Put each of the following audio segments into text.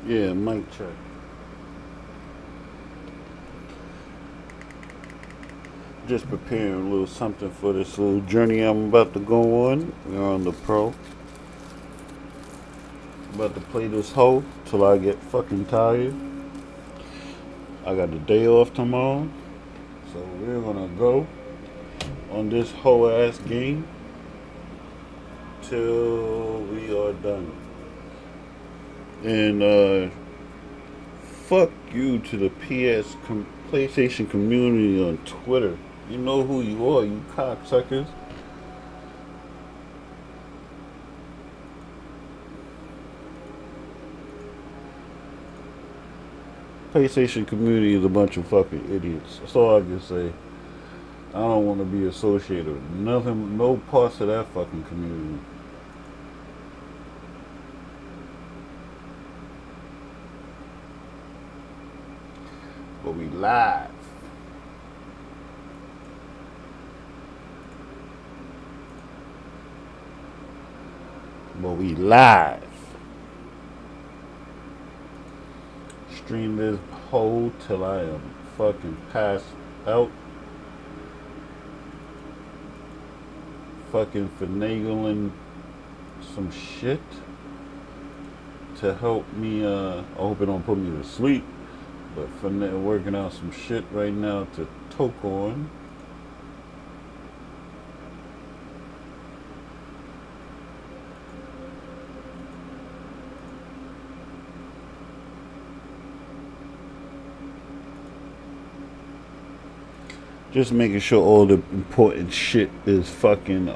Yeah, mic check. Just preparing a little something for this little journey I'm about to go on. We're on the Pro. About to play this hoe till I get fucking tired. I got the day off tomorrow. So we're gonna go on this whole ass game till we are done. And fuck you to the PlayStation community on Twitter. You know who you are, you cocksuckers. PlayStation community is a bunch of fucking idiots. That's all I can say. I don't want to be associated with nothing, no parts of that fucking community. But we live. But we live. Stream this whole till I am fucking passed out. Fucking finagling some shit to help me. I hope it don't put me to sleep. But working out some shit right now to toke on. Just making sure all the important shit is fucking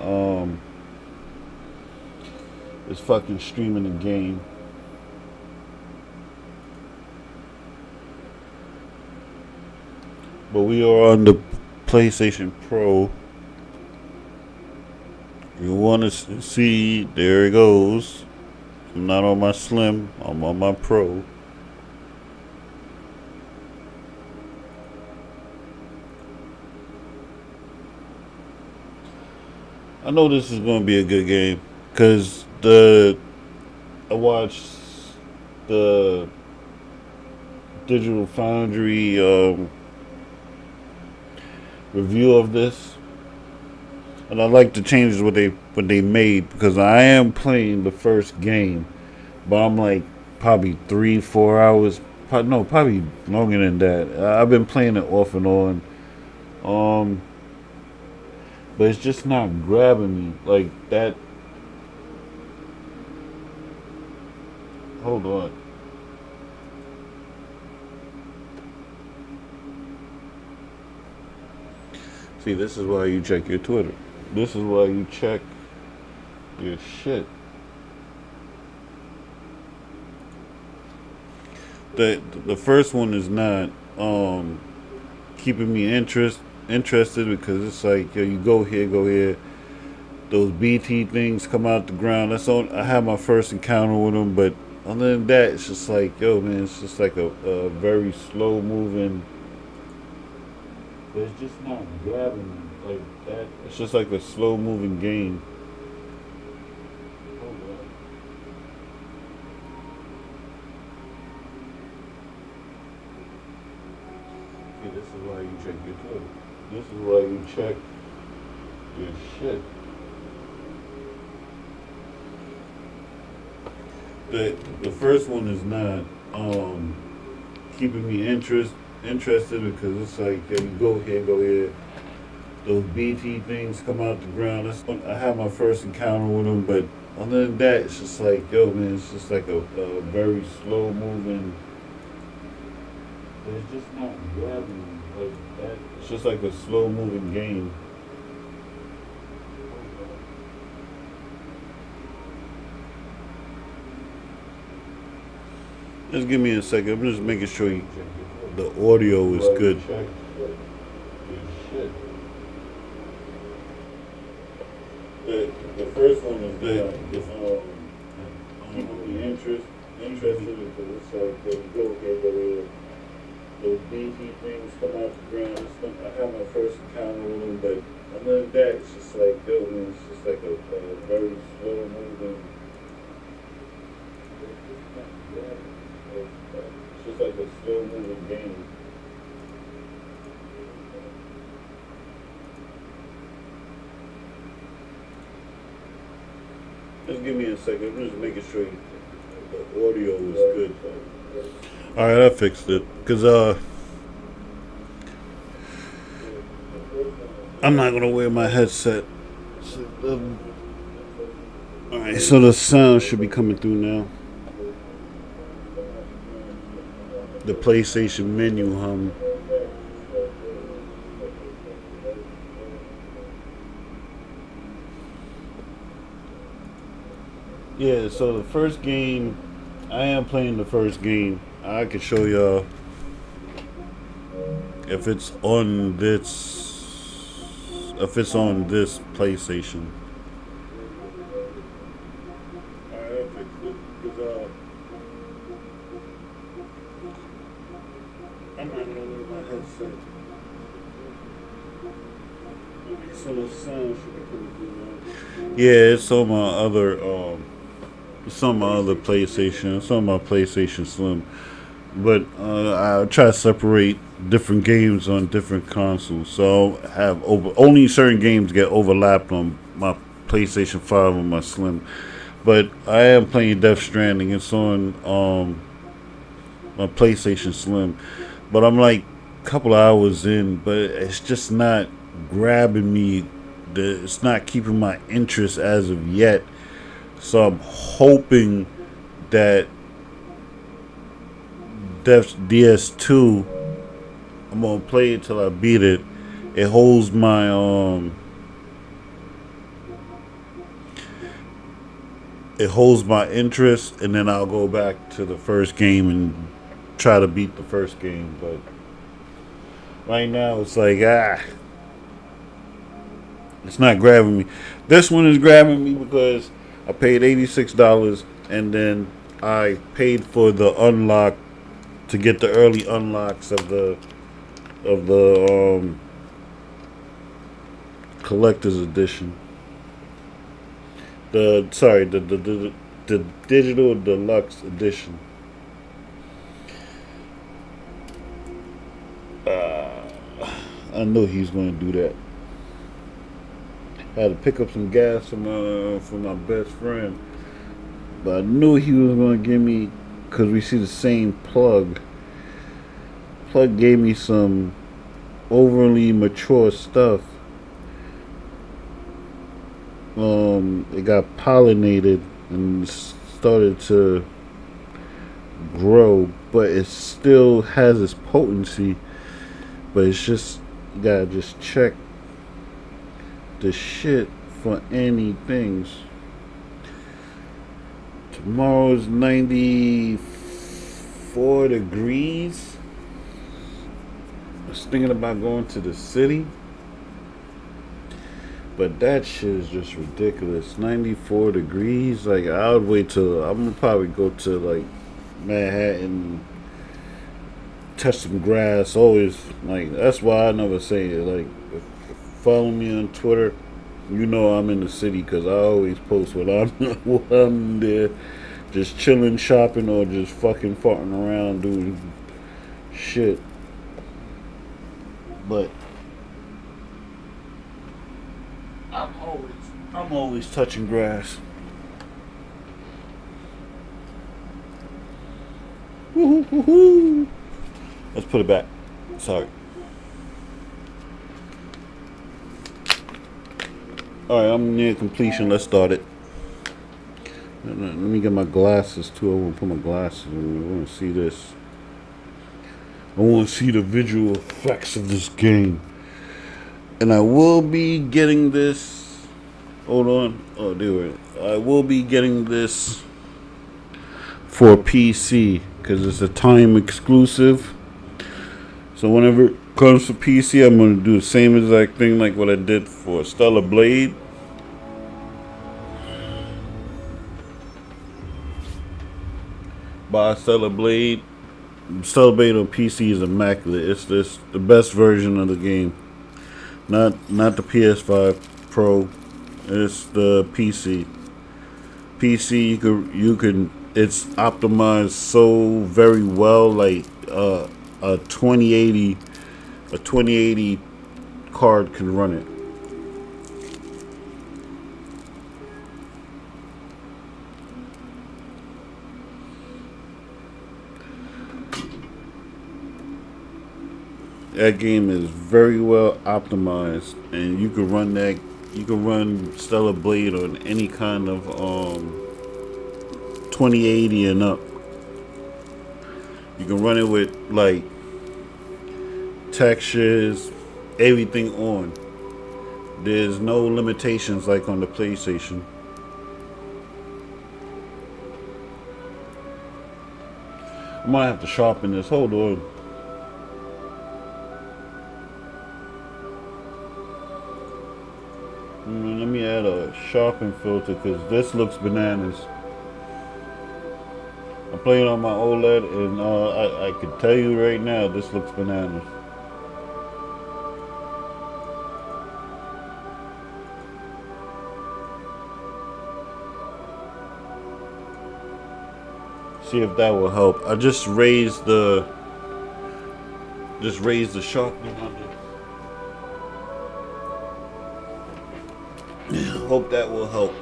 streaming the game. But we are on the PlayStation Pro. You want to see? There it goes. I'm not on my Slim. I'm on my Pro. I know this is going to be a good game because I watched the Digital Foundry review of this, and I like the changes what they made because I am playing the first game, but I'm like probably 3-4 hours. No, probably longer than that. I've been playing it off and on. Um, but it's just not grabbing me like that. Hold on. See, this is why you check your Twitter. This is why you check your shit. The first one is not keeping me interested because it's like yo, you go here, go here. Those BT things come out the ground. That's all. I had my first encounter with them, but other than that, it's just like yo, man. It's just like a very slow moving. But it's just not grabbing me like that. It's just like a slow moving game. Hold on. See, this is why you check your Twitter. This is why you check your shit. The first one is not keeping me interested because it's like yeah, you go here, go here. Those BT things come out the ground. I had my first encounter with them, but other than that, it's just like yo, man. It's just like a very slow moving. But it's just not grabbing me like that. It's just like a slow moving game. Just give me a second. I'm just making sure the audio is good. The first one is that I'm interested because it's like they go here, go here. Those BT things come out the ground. I had my first encounter with them, but other than that, it's just like yo, man, it's just like a very slow moving. Like Slow moving game. Just give me a second. I'm just making sure the audio is good. Alright, I fixed it. Cause I'm not gonna wear my headset. Alright, so the sound should be coming through now. The PlayStation menu hum. Yeah, so the first game, I am playing the first game. I can show y'all if it's on this PlayStation. I'm not gonna wear my headset. So the sound should be coming through now. Yeah, it's on my other it's on my other PlayStation. It's on my PlayStation Slim. But I try to separate different games on different consoles. So I have only certain games get overlapped on my PlayStation 5 and my Slim. But I am playing Death Stranding. It's on my PlayStation Slim. But I'm like a couple hours in, but it's just not grabbing me. It's not keeping my interest as of yet. So I'm hoping that DS2, I'm gonna play it till I beat it. It holds my interest, and then I'll go back to the first game and try to beat the first game. But right now it's like it's not grabbing me. This one is grabbing me because I paid $86, and then I paid for the unlock to get the early unlocks of the collector's edition. The digital deluxe edition. I know he's going to do that. I had to pick up some gas from my best friend, but I knew he was going to give me, because we see the same plug. Plug gave me some overly mature stuff. It got pollinated and started to grow, but it still has its potency. But it's just, you gotta just check the shit for anything. Tomorrow's 94 degrees. I was thinking about going to the city, but that shit is just ridiculous. 94 degrees. Like, I would wait till, I'm gonna probably go to like Manhattan, touch some grass. Always, like, that's why I never say it. Like, if follow me on Twitter, you know I'm in the city, because I always post when I'm there, just chilling, shopping, or just fucking farting around doing shit. But I'm always touching grass. Woo-hoo-hoo-hoo. Let's put it back. Sorry. Alright, I'm near completion. Let's start it. Let me get my glasses too. I want to put my glasses on. I want to see this. I want to see the visual effects of this game. And I will be getting this. Hold on. Oh, there. I will be getting this for PC, because it's a time exclusive. So whenever it comes to PC, I'm going to do the same exact thing like what I did for Stellar Blade. Buy Stellar Blade. Stellar Blade on PC is immaculate. It's the best version of the game. Not the PS5 Pro. It's the PC. PC, you can it's optimized so very well. Like a 2080, a 2080 card can run it. That game is very well optimized, and you can run that. You can run Stellar Blade on any kind of 2080 and up. You can run it with like textures, everything on. There's no limitations like on the PlayStation. I might have to sharpen this. Hold on. Let me add a sharpen filter because this looks bananas. I'm playing on my OLED and I can tell you right now this looks bananas. See if that will help. I just raised the sharpening on it. Hope that will help.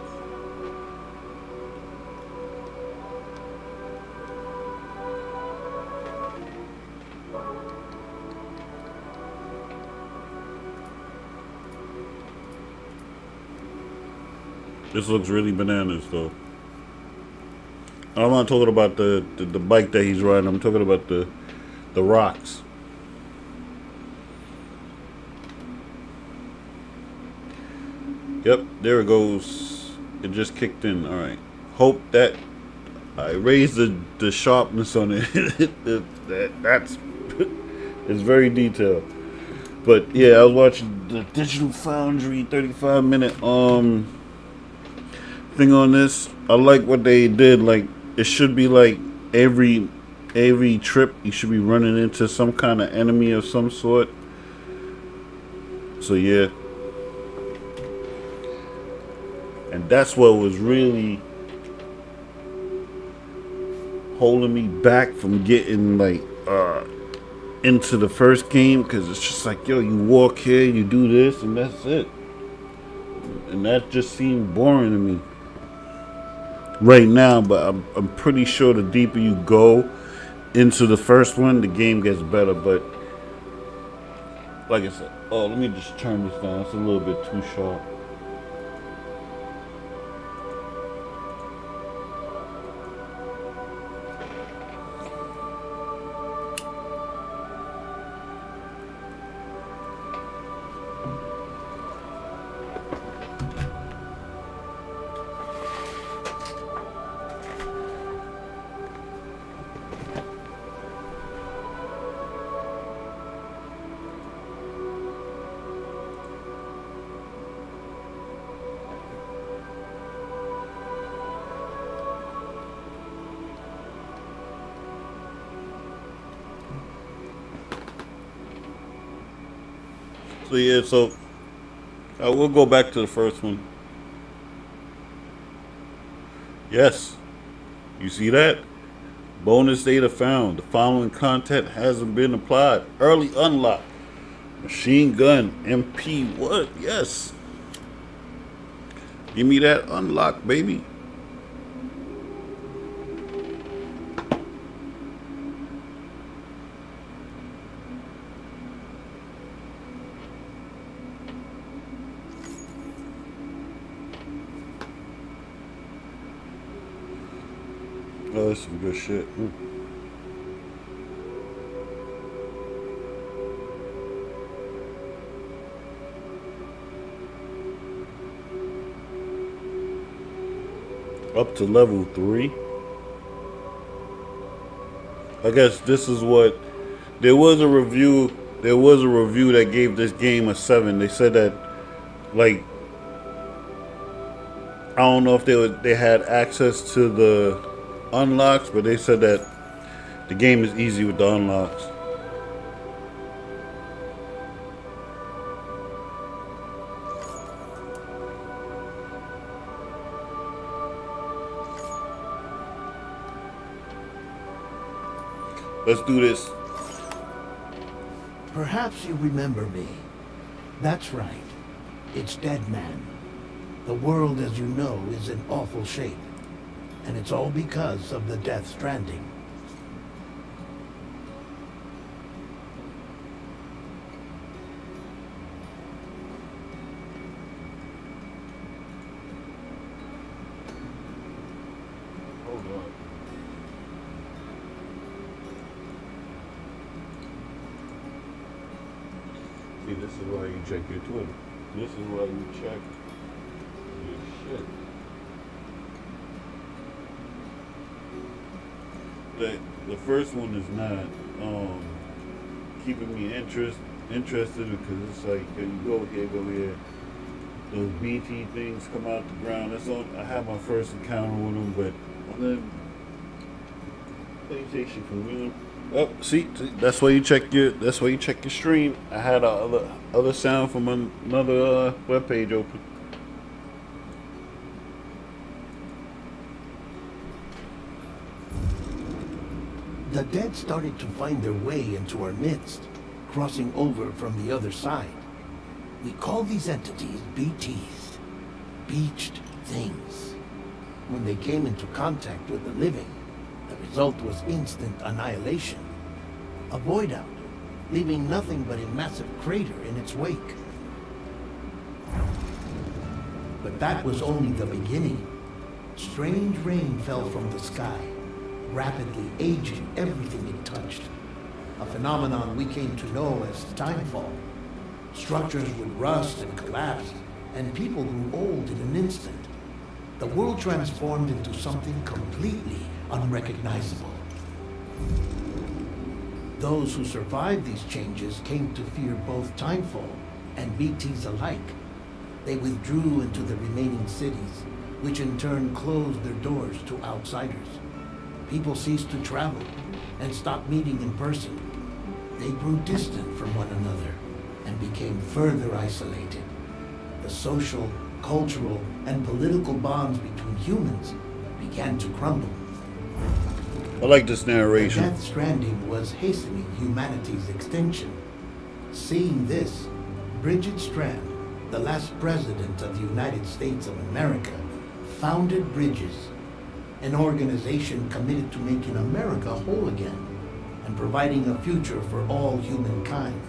This looks really bananas though. I'm not talking about the bike that he's riding. I'm talking about the rocks. Yep, there it goes. It just kicked in. All right. Hope that I raised the sharpness on it. That's it's very detailed. But yeah, I was watching the Digital Foundry 35-minute thing on this. I like what they did. Like it should be like every trip you should be running into some kind of enemy of some sort. So yeah. And that's what was really holding me back from getting like into the first game, because it's just like, yo, you walk here, you do this, and that's it. And that just seemed boring to me right now. But I'm pretty sure the deeper you go into the first one, the game gets better. But like I said, oh, let me just turn this down. It's a little bit too sharp. So yeah, so we'll go back to the first one. Yes, you see that? Bonus data found. The following content hasn't been applied. Early unlock. Machine gun. MP. What? Yes. Give me that unlock, baby. Oh, that's some good shit. Up to level 3. I guess this is what there was a review. There was a review that gave this game a 7. They said that, like, I don't know if they had access to the unlocks, but they said that the game is easy with the unlocks. Let's do this. Perhaps you remember me. That's right. It's Dead Man. The world, as you know, is in awful shape. And it's all because of the Death Stranding. Hold on. See, this is why you check your Twitter. This is why you check your shit. The first one is not keeping me interested because it's like you go here. Those BT things come out the ground. That's on. I had my first encounter with them, but then PlayStation can win. Oh, see, that's why you check your stream. I had other sound from another web page open. The dead started to find their way into our midst, crossing over from the other side. We call these entities BTs, beached things. When they came into contact with the living, the result was instant annihilation. A void out, leaving nothing but a massive crater in its wake. But that was only the beginning. Strange rain fell from the sky, rapidly aging everything it touched. A phenomenon we came to know as timefall. Structures would rust and collapse, and people grew old in an instant. The world transformed into something completely unrecognizable. Those who survived these changes came to fear both timefall and BTs alike. They withdrew into the remaining cities, which in turn closed their doors to outsiders. People ceased to travel and stopped meeting in person. They grew distant from one another and became further isolated. The social, cultural, and political bonds between humans began to crumble. I like this narration. The Death Stranding was hastening humanity's extinction. Seeing this, Bridget Strand, the last president of the United States of America, founded Bridges, an organization committed to making America whole again and providing a future for all humankind.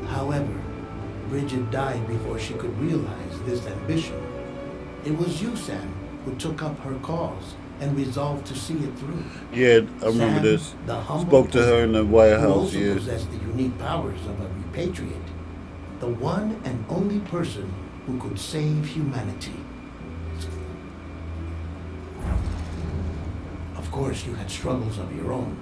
However, Bridget died before she could realize this ambition. It was you, Sam, who took up her cause and resolved to see it through. Yeah, I remember Sam, this. the humble Spoke to her in the White who House. also Yeah. possessed the unique powers of a repatriate, the one and only person who could save humanity. Of course, you had struggles of your own,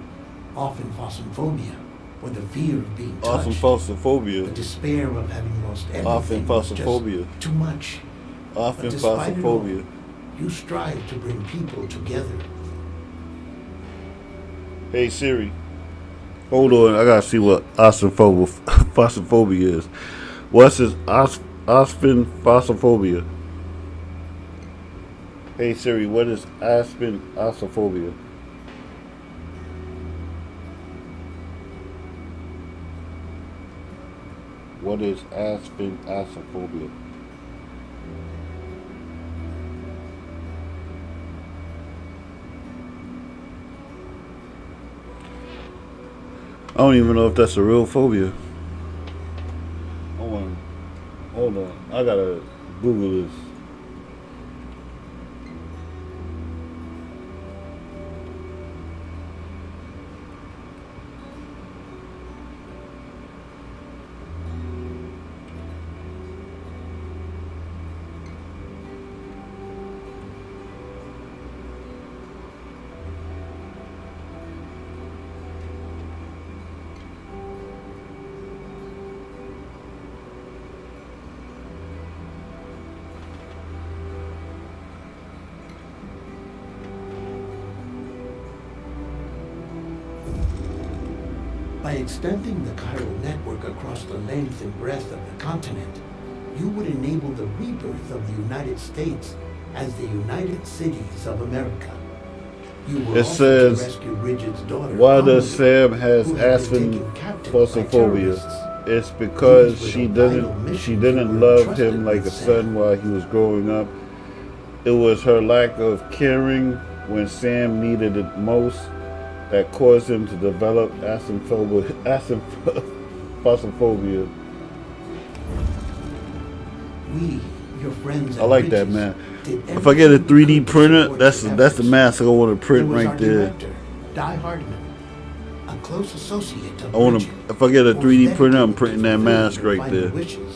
often phosmophobia, or the fear of being touched, Often claustrophobia. the despair of having lost everything, Often was just claustrophobia. too much. Often But despite it all, claustrophobia. you strive to bring people together. Hey Siri. Hold on, I gotta see what claustrophobia is. What's this aspen claustrophobia? Hey Siri, what is aspen claustrophobia? What is aspen claustrophobia? I don't even know if that's a real phobia. Hold on. I gotta Google this. By extending the chiral network across the length and breadth of the continent, you would enable the rebirth of the United States as the United Cities of America. You were It also to says, rescue Bridget's daughter, why does Amelie, Sam has who had been taken captive by astrophobia? terrorists. It's because These were she the vital didn't missions you were love entrusted him like with, a son Sam. while he was growing up. It was her lack of caring when Sam needed it most that caused him to develop astrophobia. We, your friends I and like that, Bridges, man. did If I get a everything we 3D could to printer, support that's your the efforts. mask I want to print There was right our there. director, Di Hardman, a close associate of I want Bridget, to. If I get a who was 3D printer, I'm dedicated printing to that fulfilling mask your right final there. wishes.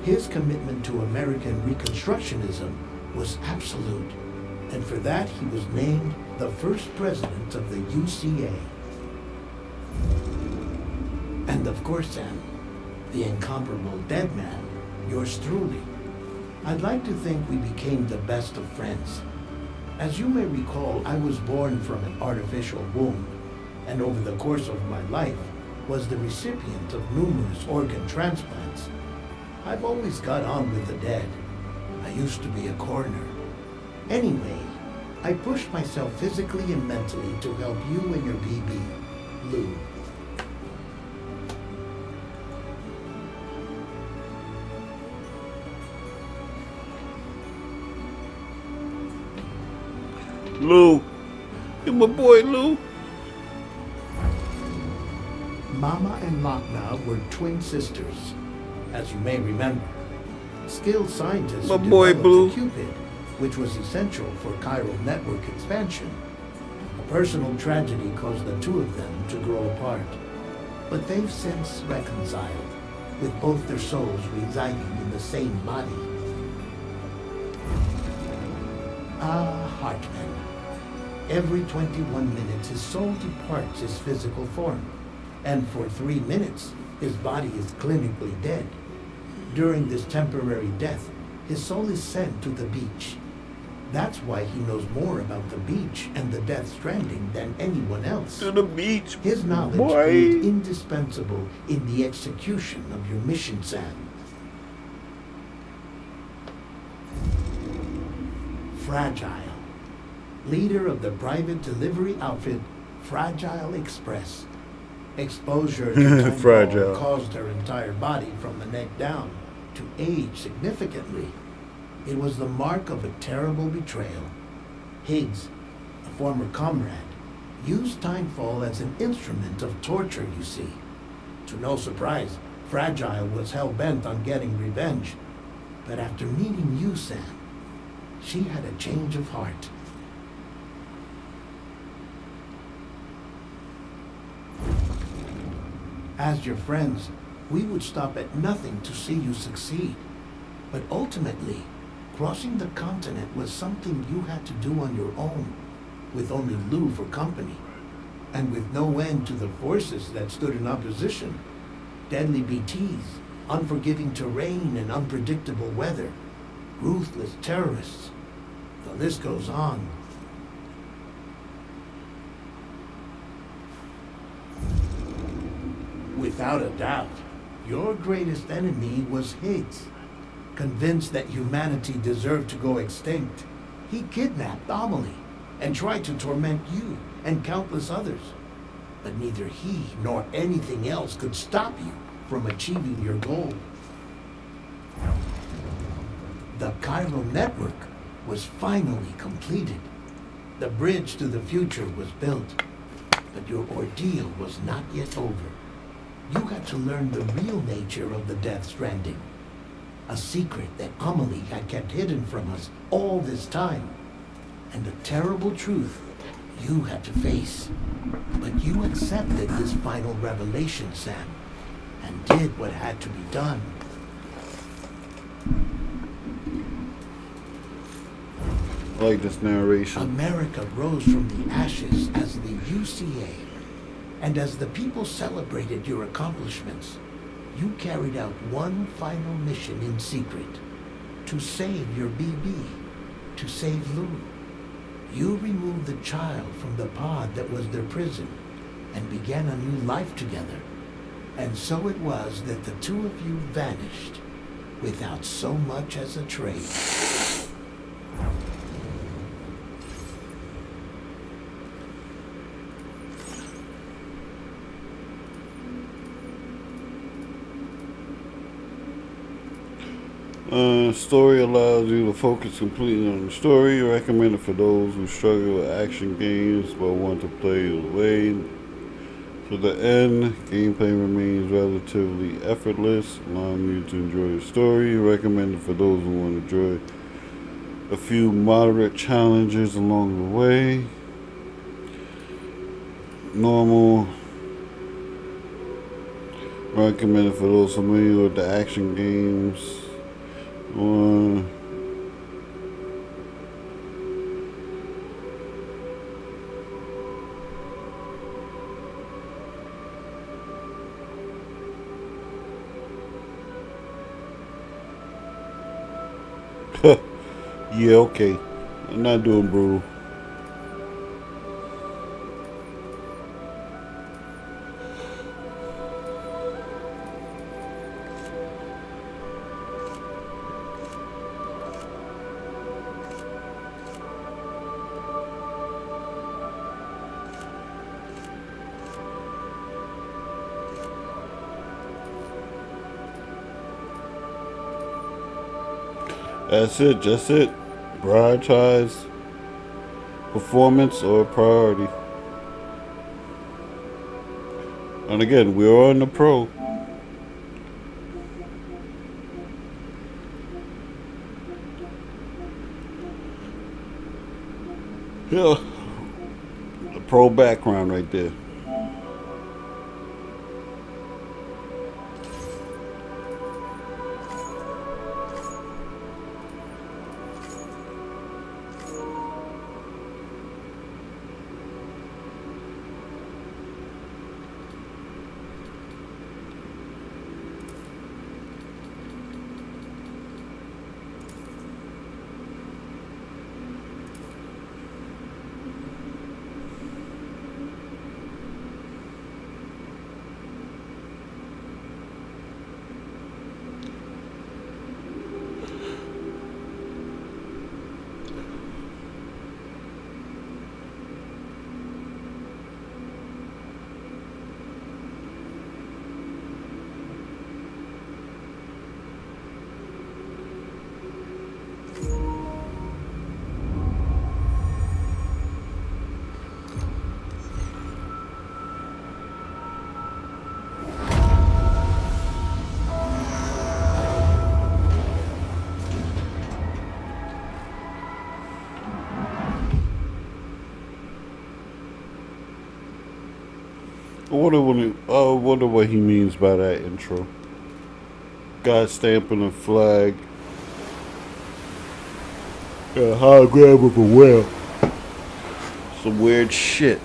His commitment to American Reconstructionism was absolute, and for that he was named the first president of the UCA. And of course, Sam, the incomparable dead man, yours truly. I'd like to think we became the best of friends. As you may recall, I was born from an artificial womb, and over the course of my life was the recipient of numerous organ transplants. I've always got on with the dead. I used to be a coroner. Anyway, I pushed myself physically and mentally to help you and your BB, Lou. Lou, you're my boy, Lou. Mama and Lakna were twin sisters, as you may remember. Skilled scientists My who boy, developed Blue. the Cupid, which was essential for chiral network expansion. A personal tragedy caused the two of them to grow apart, but they've since reconciled, with both their souls residing in the same body. Hartman. Every 21 minutes his soul departs his physical form, and for 3 minutes his body is clinically dead. During this temporary death, his soul is sent to the beach. That's why he knows more about the beach and the Death Stranding than anyone else. To the beach, His knowledge boy. proved indispensable in the execution of your mission, Sam. Fragile. Leader of the private delivery outfit, Fragile Express. Exposure to time Fragile. caused her entire body from the neck down to age significantly. It was the mark of a terrible betrayal. Higgs, a former comrade, used timefall as an instrument of torture, you see. To no surprise, Fragile was hell-bent on getting revenge. But after meeting you, Sam, she had a change of heart. As your friends, we would stop at nothing to see you succeed. But ultimately, crossing the continent was something you had to do on your own, with only Lou for company, and with no end to the forces that stood in opposition. Deadly BTs, unforgiving terrain and unpredictable weather, ruthless terrorists. The list goes on. Without a doubt, your greatest enemy was Higgs. Convinced that humanity deserved to go extinct, he kidnapped Amelie and tried to torment you and countless others. But neither he nor anything else could stop you from achieving your goal. The chiral network was finally completed. The bridge to the future was built, but your ordeal was not yet over. You had to learn the real nature of the Death Stranding. A secret that Amelie had kept hidden from us all this time. And a terrible truth you had to face. But you accepted this final revelation, Sam, and did what had to be done. I like this narration. America rose from the ashes as the UCA. And as the people celebrated your accomplishments, you carried out one final mission in secret. To save your BB. To save Lou. You removed the child from the pod that was their prison and began a new life together. And so it was that the two of you vanished without so much as a trace. Story allows you to focus completely on the story. Recommended for those who struggle with action games but want to play the way to the end. Gameplay remains relatively effortless, allowing you to enjoy the story. Recommended for those who want to enjoy a few moderate challenges along the way. Normal. Recommended for those familiar with the action games. Yeah, okay. I'm not doing brutal. That's it, just it. Prioritize performance or priority. And again, we're on the Pro. Yeah, the Pro background right there. I wonder what he means by that intro. Guy stamping a flag. Got a hologram of a whale. Some weird shit.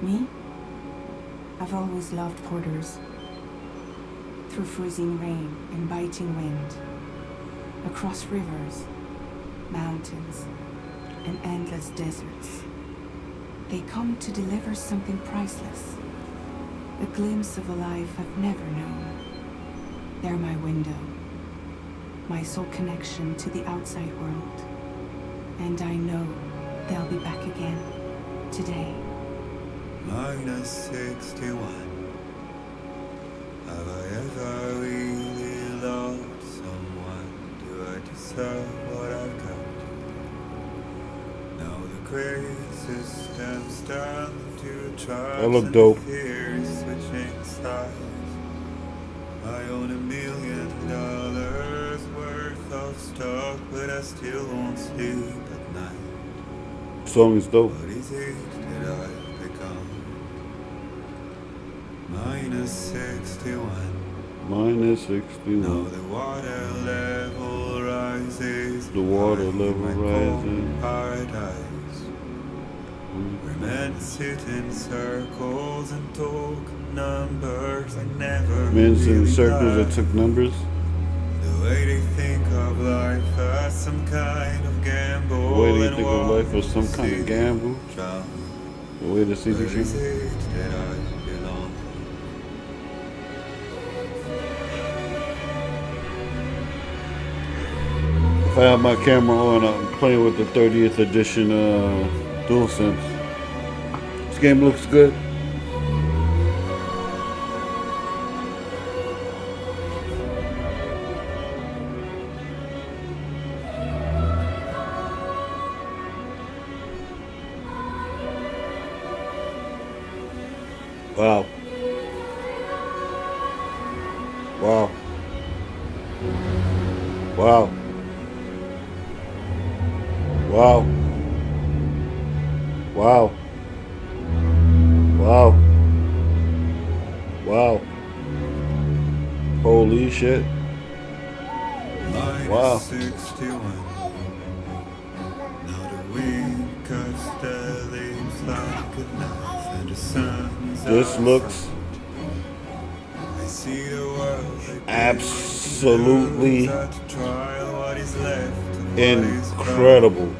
Me? I've always loved porters. Through freezing rain and biting wind, across rivers, mountains, and endless deserts. They come to deliver something priceless, a glimpse of a life I've never known. They're my window, my sole connection to the outside world. And I know They'll be back again. Today. Minus 61. Have I ever really loved someone? Do I deserve what I've got? Now the great systems down to tribes That look and dope. fears switching sides. I own $1 million worth of stock, but I still won't sleep at night. Song is dope. What is it that I've become? Minus 61. Minus Now 61. the water level rises. The water I'm in level my rising. cold paradise. Where men sit in circles and talk numbers. I never Men in really circles that liked took numbers. the way they think of life as some kind of gamble. The way they and think of life as some walk kind the of gamble. drown. The way to see the Where is truth. it that I belong? If I have my camera on, I'm playing with the 30th edition DualSense. This game looks good. Wow. Wow. Wow. Wow. Wow. Wow. Wow. Holy shit. Minus Wow. 61. Now the wind cuts the leaves like a knife, and the sun's This outside. looks I see the world absolutely at trial, what is left and what is incredible.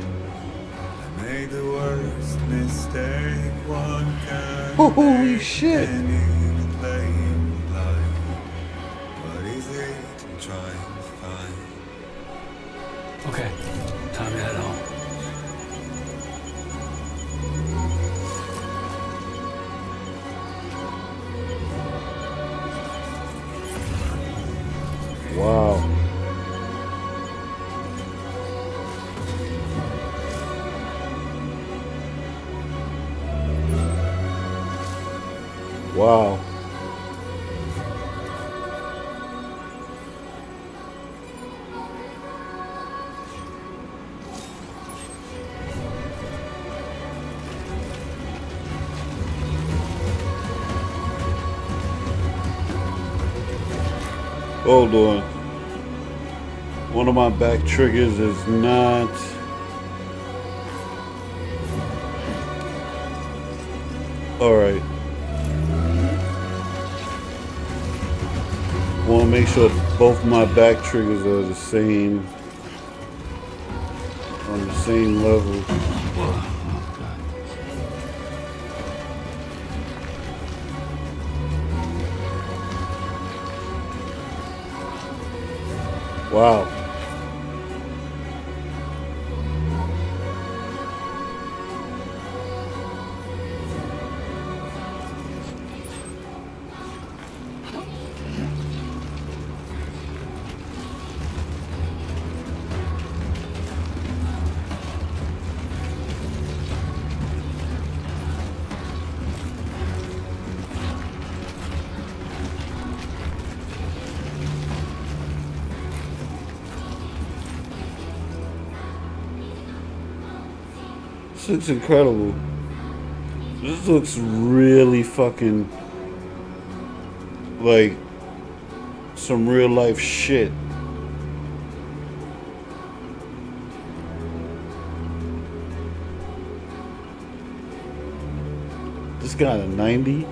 I made the worst mistake one can Holy make, shit. and even playing blind. What is it I'm trying to find? Okay, time to head home. Wow. Wow. Hold on. One of my back triggers is not. Alright. Want to make sure both my back triggers are the same. On the same level. Wow. This looks incredible. This looks really fucking like some real life shit. This got a 90.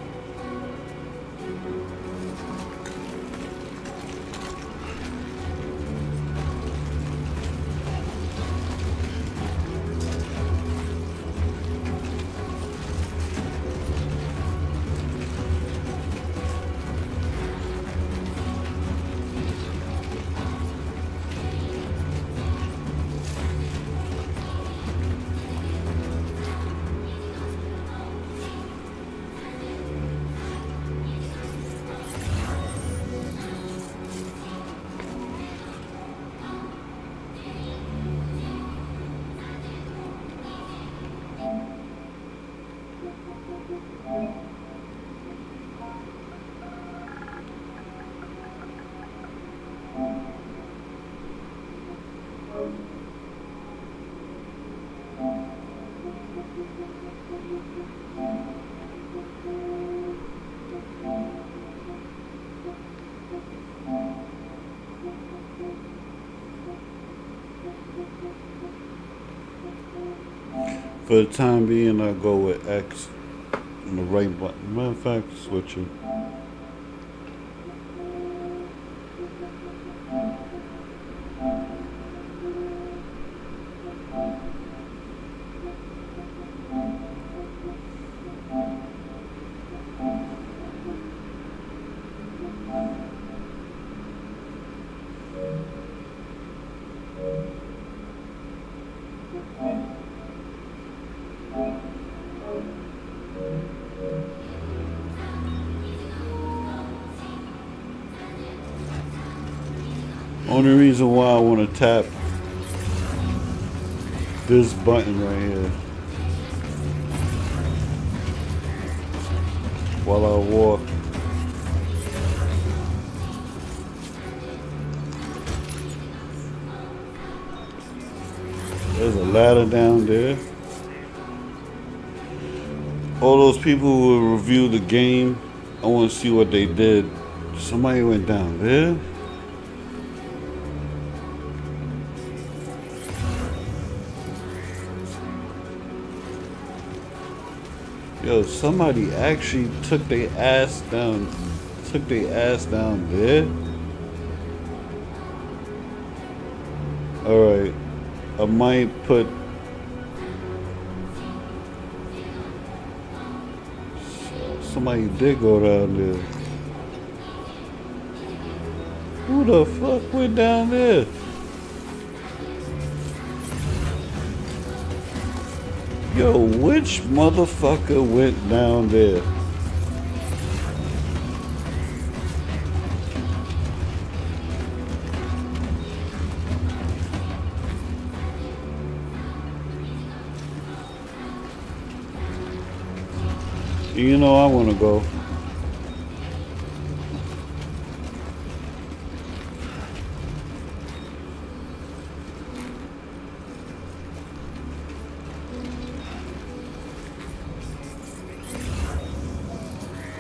For the time being, I go with X on the right button. Matter of fact, switch it. Only reason why I want to tap this button right here while I walk. There's a ladder down there. All those people who review the game, I want to see what they did. Somebody went down there. Yo, somebody actually took their ass down there. Alright. I might put somebody did go down there. Who the fuck went down there? Yo, which motherfucker went down there? You know I want to go.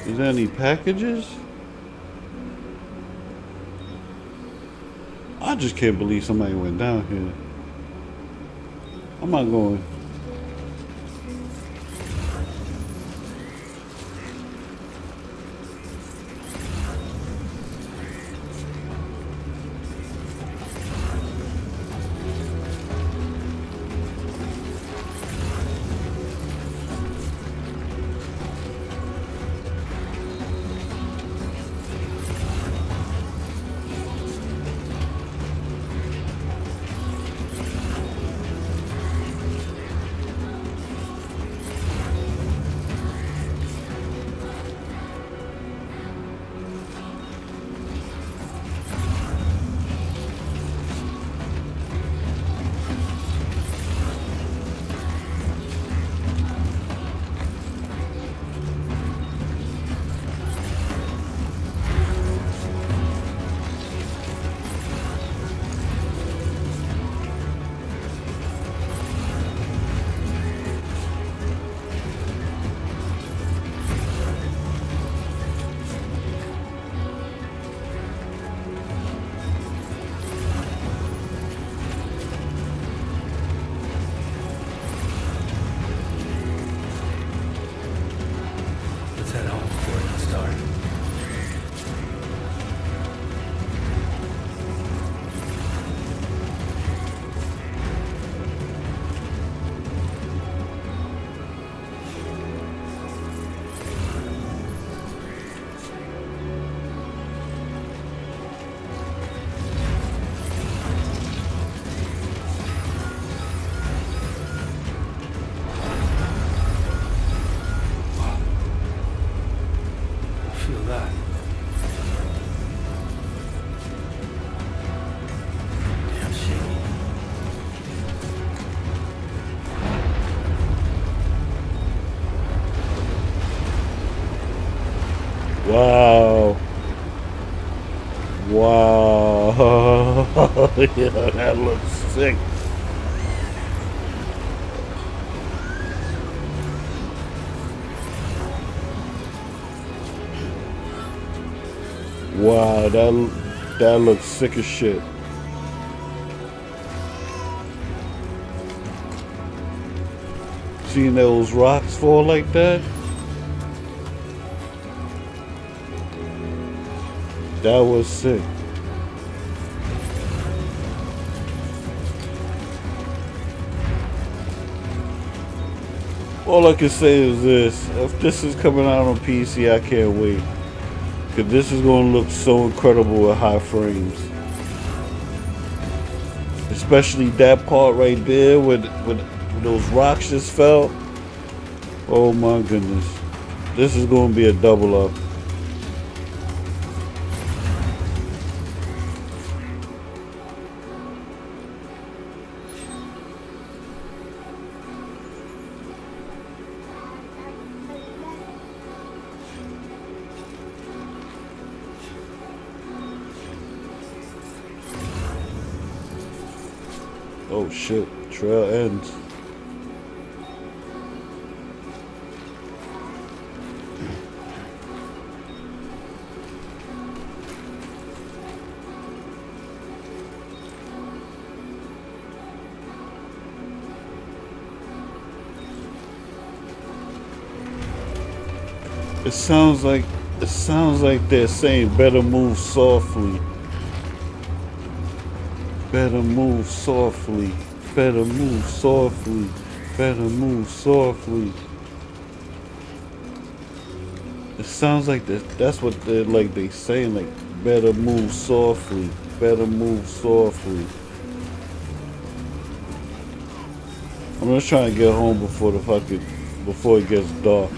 Is there any packages? I just can't believe somebody went down here. I'm not going. Wow. Wow. Yeah, that looks sick. Wow, that looks sick as shit. Seeing those rocks fall like that? That was sick. All I can say is this. If this is coming out on PC, I can't wait. Because this is going to look so incredible at high frames. Especially that part right there where those rocks just fell. Oh my goodness. This is going to be a double up. Oh shit, trail ends. It sounds like they're saying better move softly. Better move softly. Better move softly. Better move softly. It sounds like that's what they're like they saying, like better move softly. Better move softly. I'm just trying to get home before it gets dark.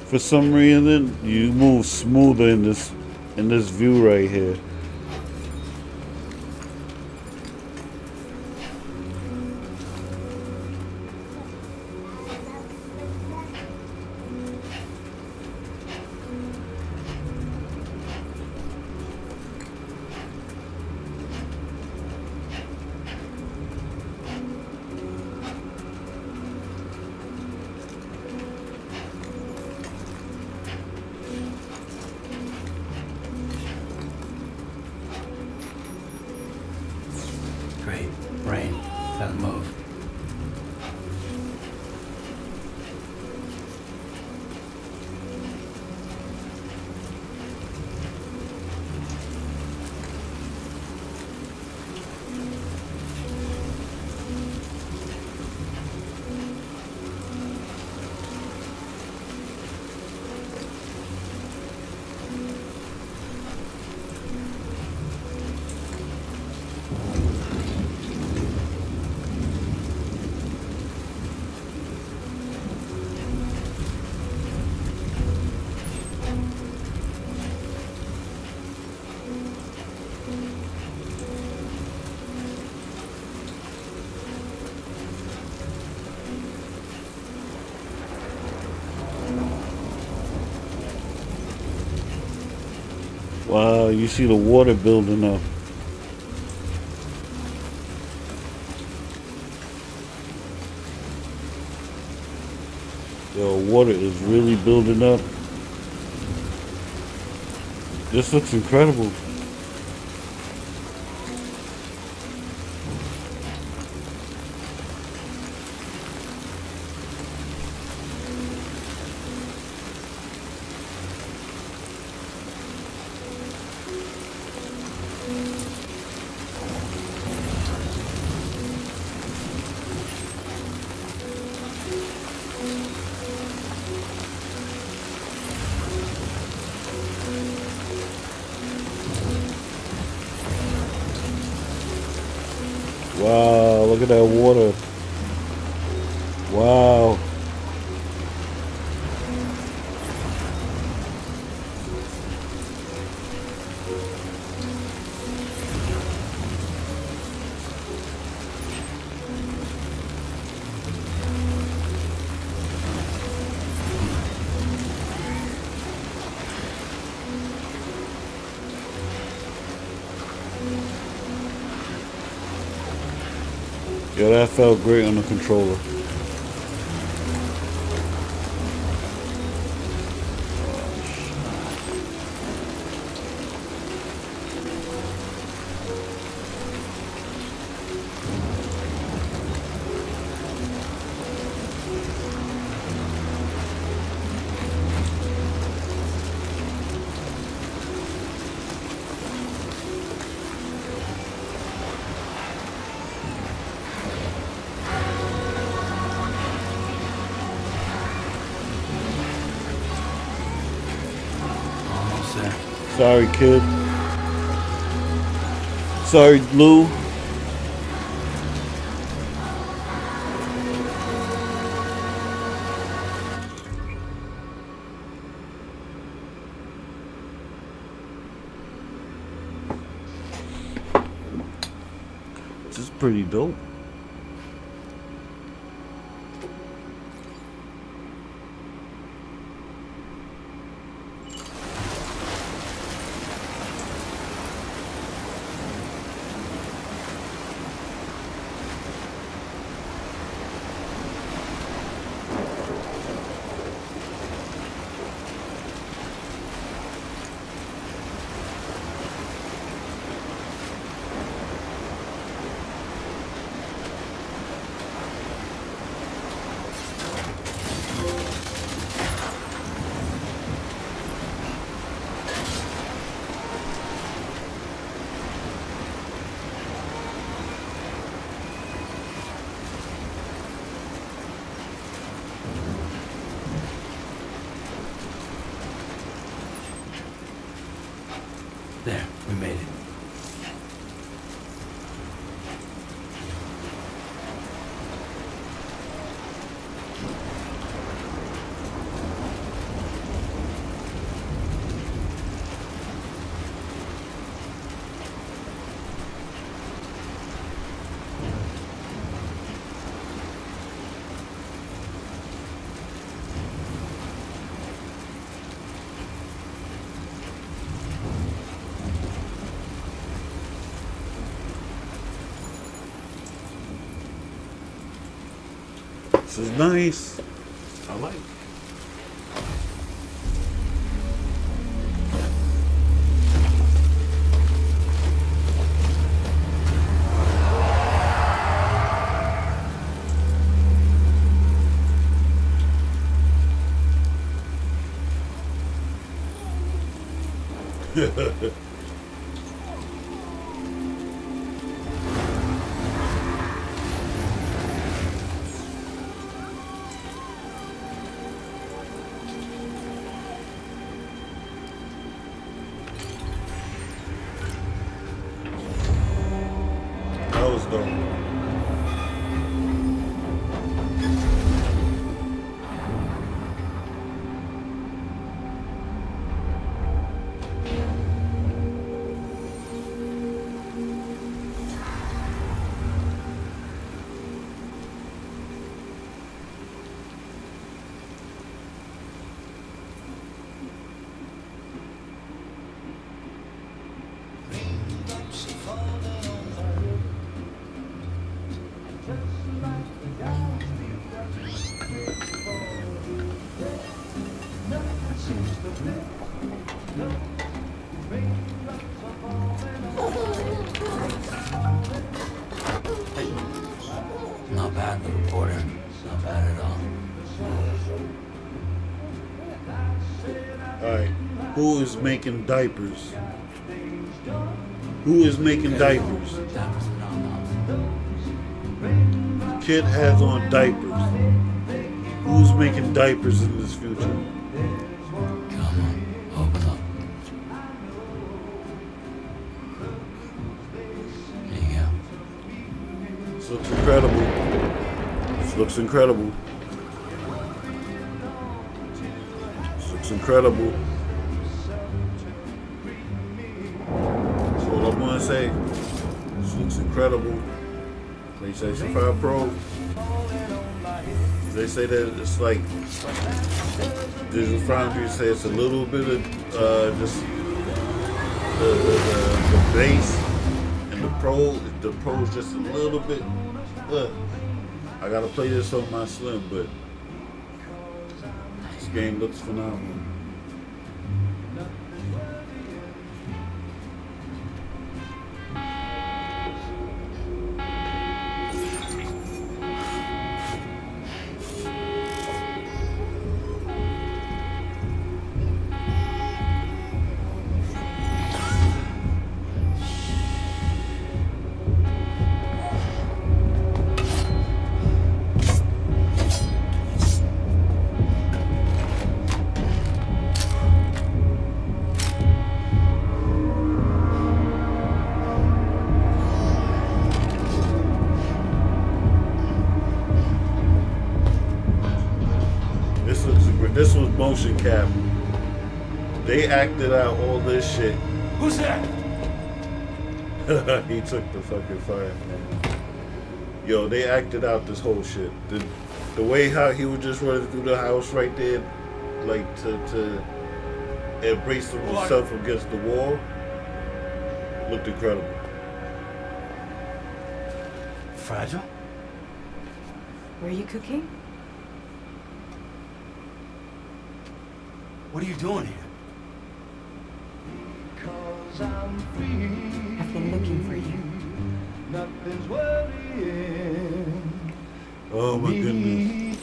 For some reason, you move smoother in this view right here. Great. Rain. Gotta move. Wow, you see the water building up. Yo, water is really building up. This looks incredible. Wow, look at that water. Wow. Yeah, that felt great on the controller. Almost there. Sorry, kid. Sorry, Lou. This is pretty dope. There, we made it. This is nice. I like it. That was dope. Not bad, the reporter. Not bad at all. Alright. Who is making diapers? Who is making diapers? That was phenomenal. Kid has on diapers. Who's making diapers in this future? Come on, open up. There you go. This looks incredible. This looks incredible. This looks incredible. That's all I'm gonna say. This looks incredible. PlayStation 5 Pro. They say that it's like Digital Foundry say it's a little bit of just the base and the Pro is just a little bit Look, I gotta play this on my Slim, but this game looks phenomenal. This was motion cap. They acted out all this shit. Who's that? He took the fucking fire. Yo, they acted out this whole shit. The way how he was just running through the house right there, like to embrace himself against the wall, looked incredible. Fragile? Were you cooking? What are you doing here? I've been looking for you. Oh my goodness.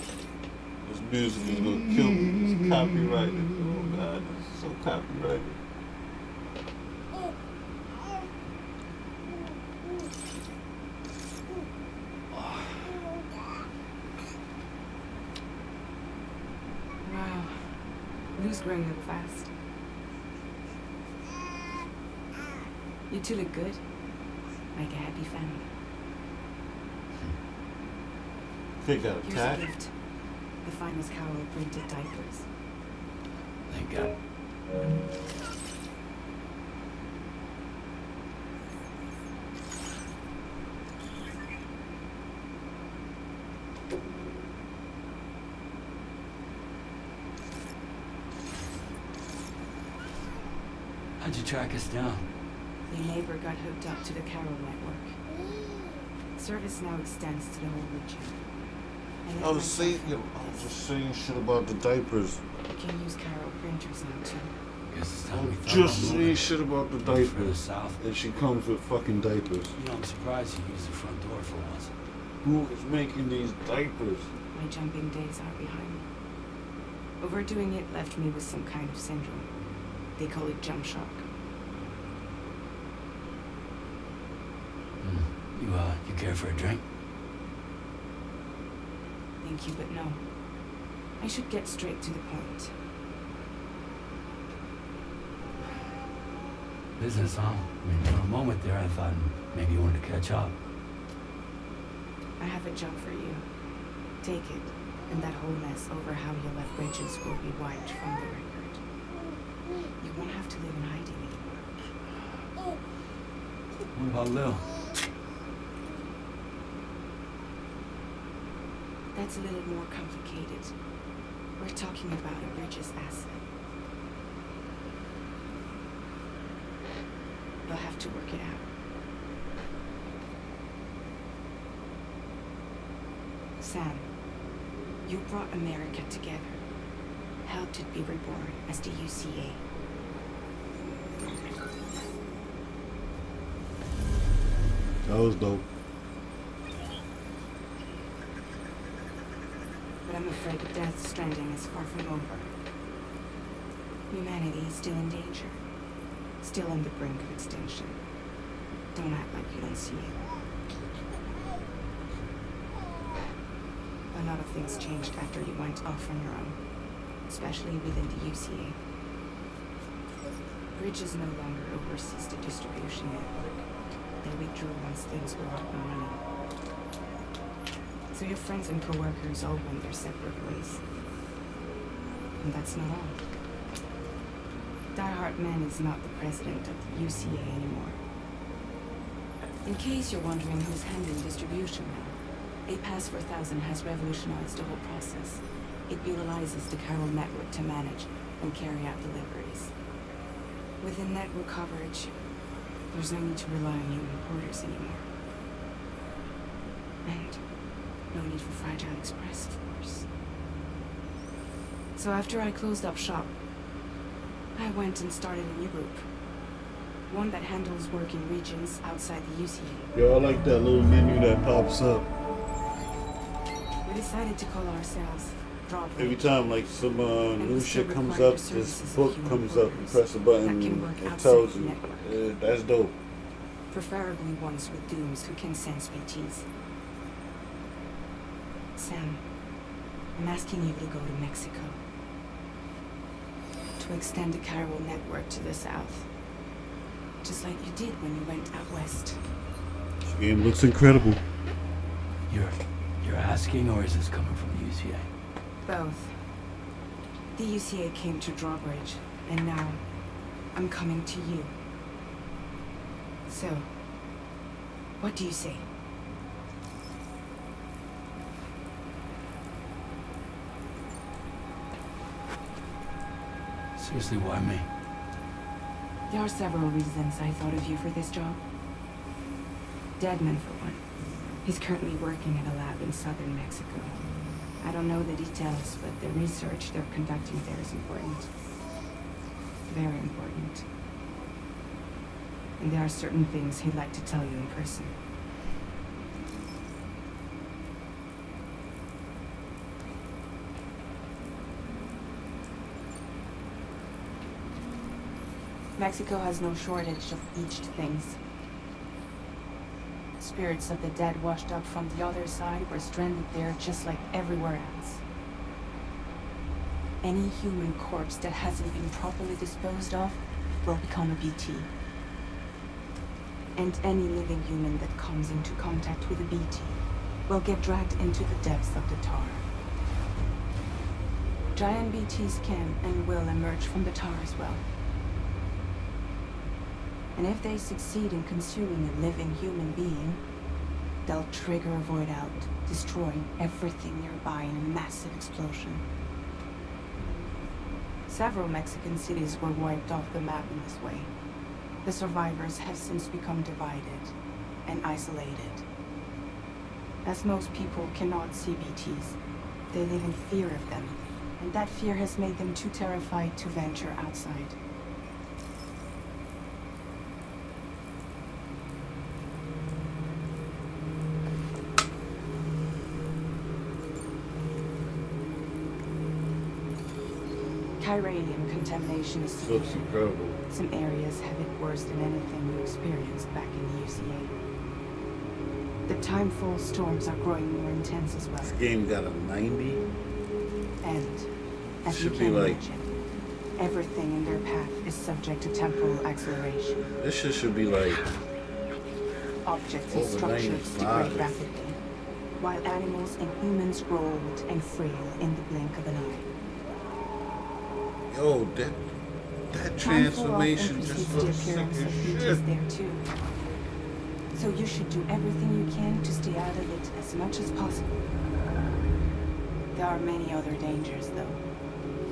This music is gonna kill me. It's copyrighted. Oh god, it's so copyrighted. Wow. Lou's growing up fast. You two look good. Like a happy family. They got Here's a attacked. gift. The finest Carol printed diapers. Thank God. How'd you track us down? The neighbor got hooked up to the Carol network. Service now extends to the whole region. And I was saying, just saying shit about the diapers. You can use Carol printers now too. Guess it's I time we was thought just about saying moving. shit about the Further diapers. south. And she comes with fucking diapers. You know, I'm surprised you used the front door for once. Who is making these diapers? My jumping days are behind me. Overdoing it left me with some kind of syndrome. They call it jump shock. You care for a drink? Thank you, but no. I should get straight to the point. Business, huh? I mean, for a moment there, I thought maybe you wanted to catch up. I have a job for you. Take it, and that whole mess over how you left bridges will be wiped from the record. You won't have to live in hiding anymore. What about Lil? That's a little more complicated. We're talking about a Bridges asset. You'll have to work it out. Sam, you brought America together. Helped it be reborn as the UCA. That was dope. But I'm afraid the death stranding is far from over. Humanity is still in danger. Still on the brink of extinction. Don't act like you don't see it. A lot of things changed after you went off on your own. Especially within the UCA. Bridges no longer oversees the distribution network. They withdrew once things were up and running. So your friends and co-workers all went their separate ways. And that's not all. Die Man is not the president of the UCA anymore. In case you're wondering who's handling distribution now, a Pass 4000 has revolutionized the whole process. It utilizes the Carol network to manage and carry out deliveries. Within network coverage, there's no need to rely on human porters anymore. And no need for fragile express, of course. So after I closed up shop, I went and started a new group. One that handles work in regions outside the UCA. Yo, I like that little menu that pops up. We decided to call ourselves Drawbridge. Every time like some And new we shit still comes require up, the this services book of human comes up, you workers press a button, that can work it outside tells the you. network. That's dope. Preferably ones with dooms who can sense BTs. Sam, I'm asking you to go to Mexico. To extend the chiral network to the south. Just like you did when you went out west. This game looks incredible. You're asking, or is this coming from the UCA? Both. The UCA came to Drawbridge, and now I'm coming to you. So, what do you say? Seriously, why me? There are several reasons I thought of you for this job. Deadman, for one. He's currently working at a lab in southern Mexico. I don't know the details, but the research they're conducting there is important. Very important. And there are certain things he'd like to tell you in person. Mexico has no shortage of beached things. Spirits of the dead washed up from the other side were stranded there just like everywhere else. Any human corpse that hasn't been properly disposed of will become a BT. And any living human that comes into contact with a BT will get dragged into the depths of the tar. Giant BTs can and will emerge from the tar as well. And if they succeed in consuming a living human being, they'll trigger a void out, destroying everything nearby in a massive explosion. Several Mexican cities were wiped off the map in this way. The survivors have since become divided and isolated. As most people cannot see BTs, they live in fear of them, and that fear has made them too terrified to venture outside. Chiralium contamination is This looks severe. incredible. Some areas have it worse than anything you experienced back in the UCA. The timefall storms are growing more intense as well. This game got a 90. And, as Should you be can like- imagine, everything in their path is subject to temporal acceleration. This shit should be like Objects and over structures 95. degrade rapidly, while animals and humans grow old and frail in the blink of an eye. yo, that Timefall transformation often just precedes the looks sick appearance of as BTs shit. there too. So you should do everything you can to stay out of it as much as possible. There are many other dangers, though.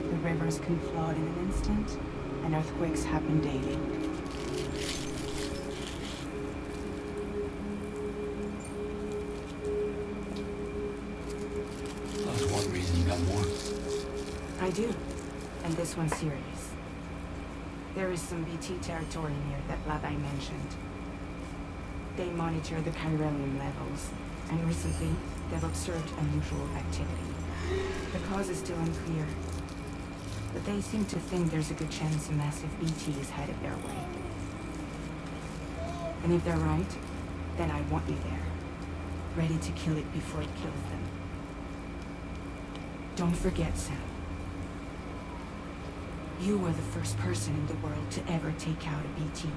The rivers can flood in an instant, and earthquakes happen daily. That's one reason you got more. I do, and this one's serious. There is some BT territory near that lab I mentioned. They monitor the chiralium levels, and recently they've observed unusual activity. The cause is still unclear, but they seem to think there's a good chance a massive BT is headed their way. And if they're right, then I want you there, ready to kill it before it kills them. Don't forget, Sam. You were the first person in the world to ever take out a BT.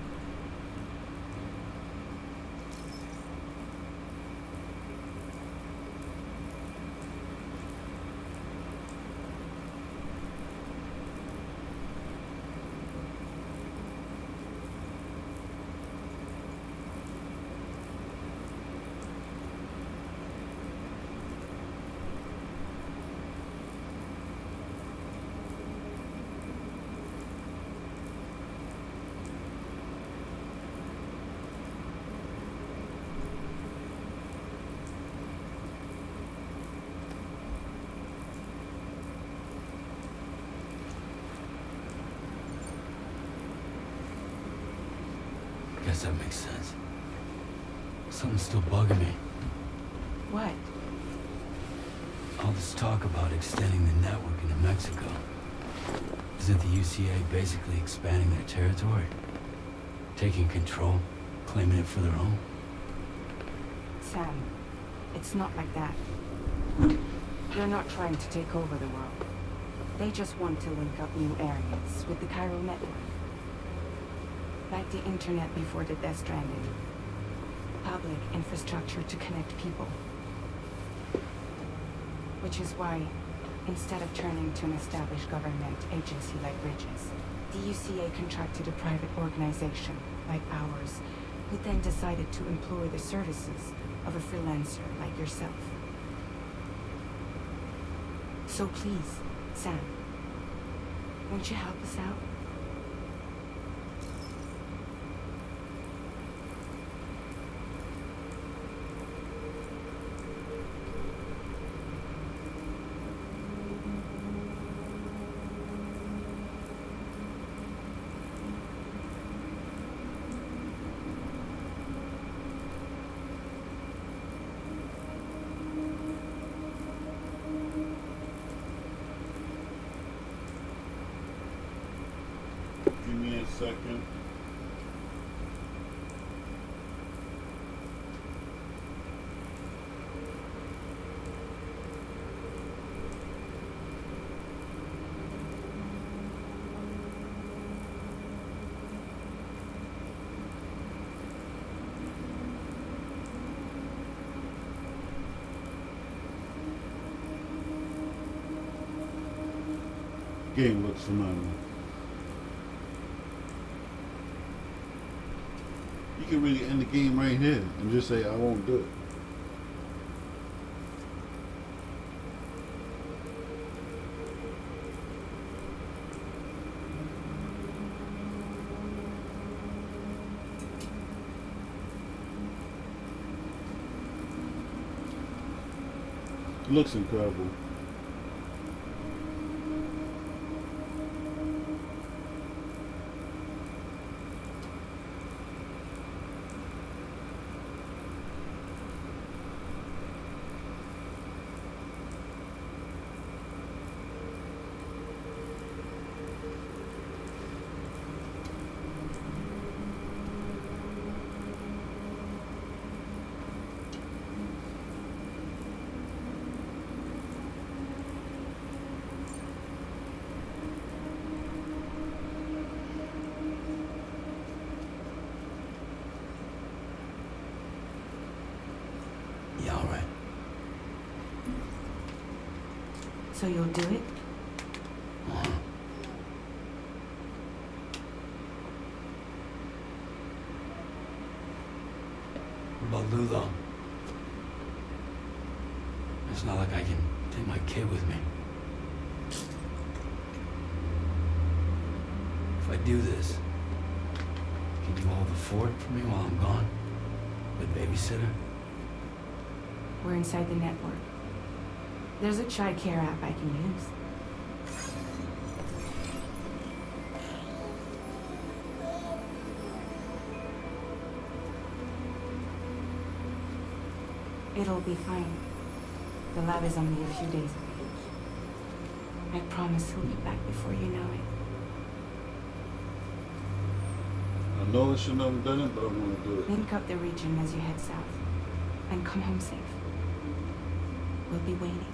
guess that makes sense. Something's still bugging me. What? All this talk about extending the network into Mexico. Isn't the UCA basically expanding their territory? Taking control, claiming it for their own? Sam, it's not like that. They're not trying to take over the world. They just want to link up new areas with the chiral network. Like the internet before the Death Stranding. Public infrastructure to connect people. Which is why, instead of turning to an established government agency like Bridges, the UCA contracted a private organization like ours, who then decided to employ the services of a freelancer like yourself. So please, Sam, won't you help us out? Give me a second. Game looks phenomenal. You can really end the game right here and just say, I won't do it. It looks incredible. Yeah, all right. So you'll do it? What about Lou, though? It's not like I can take my kid with me. If I do this, can you hold the fort for me while I'm gone? With babysitter? We're inside the network. There's a child care app I can use. It'll be fine. The lab is only a few days away. I promise he'll be back before you know it. I know I shouldn't have done it, but I'm going to do it. Link up the region as you head south. And come home safe. We'll be waiting.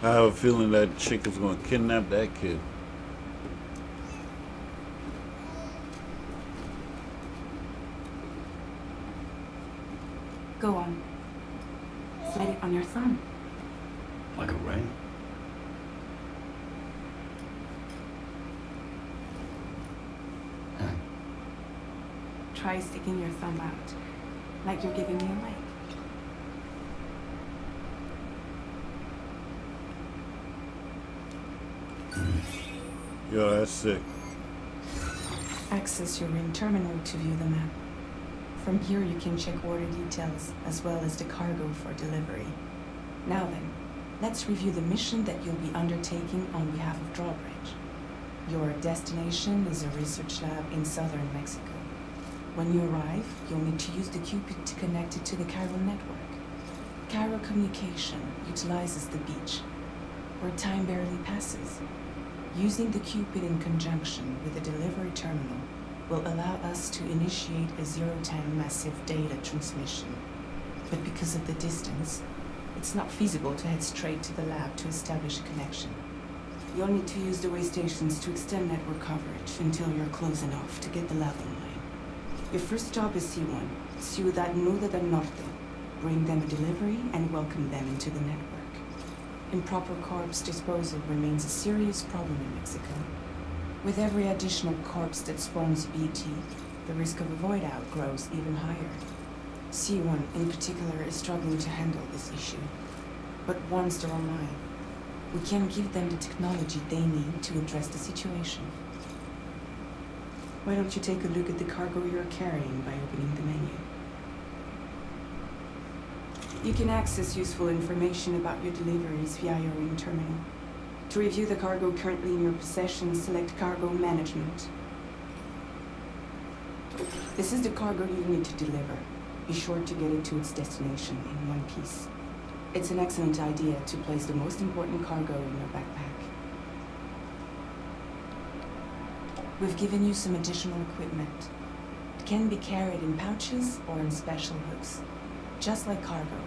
I have a feeling that chick is going to kidnap that kid. from. Like a ray? Huh. Try sticking your thumb out, like you're giving me a leg. Yo, that's sick. Access your ring terminal to view the map. From here you can check order details as well as the cargo for delivery. Now then, let's review the mission that you'll be undertaking on behalf of Drawbridge. Your destination is a research lab in southern Mexico. When you arrive, you'll need to use the Cupid to connect it to the Chiral network. Chiral communication utilizes the beach, where time barely passes. Using the Cupid in conjunction with the delivery terminal will allow us to initiate a zero-time massive data transmission. But because of the distance, it's not feasible to head straight to the lab to establish a connection. You'll need to use the way stations to extend network coverage until you're close enough to get the lab online. Your first job is C1, Ciudad Nuda del Norte. Bring them a delivery and welcome them into the network. Improper corpse disposal remains a serious problem in Mexico. With every additional corpse that spawns BT, the risk of a void out grows even higher. C1 in particular is struggling to handle this issue. But once they're online, we can give them the technology they need to address the situation. Why don't you take a look at the cargo you're carrying by opening the menu? You can access useful information about your deliveries via your ring terminal. To review the cargo currently in your possession, select Cargo Management. This is the cargo you need to deliver. Be sure to get it to its destination in one piece. It's an excellent idea to place the most important cargo in your backpack. We've given you some additional equipment. It can be carried in pouches or in special hooks, just like cargo.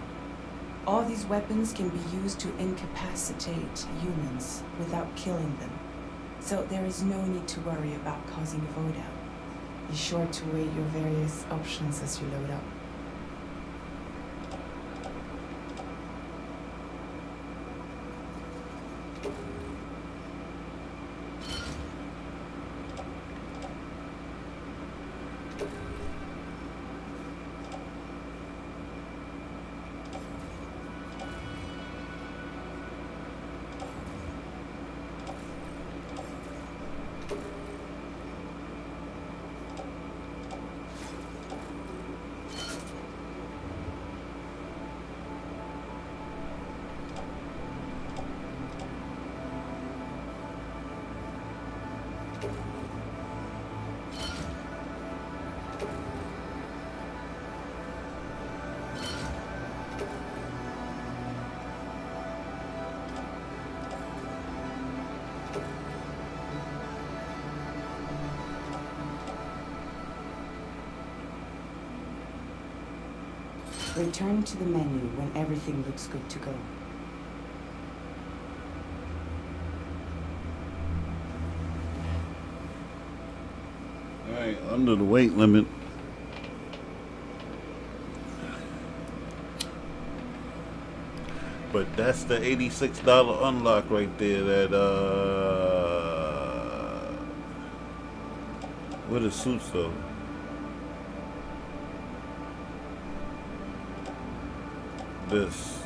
All these weapons can be used to incapacitate humans without killing them, so there is no need to worry about causing a void out. Be sure to weigh your various options as you load up. Return to the menu when everything looks good to go. Alright, under the weight limit. But that's the $86 unlock right there that what are suits though? This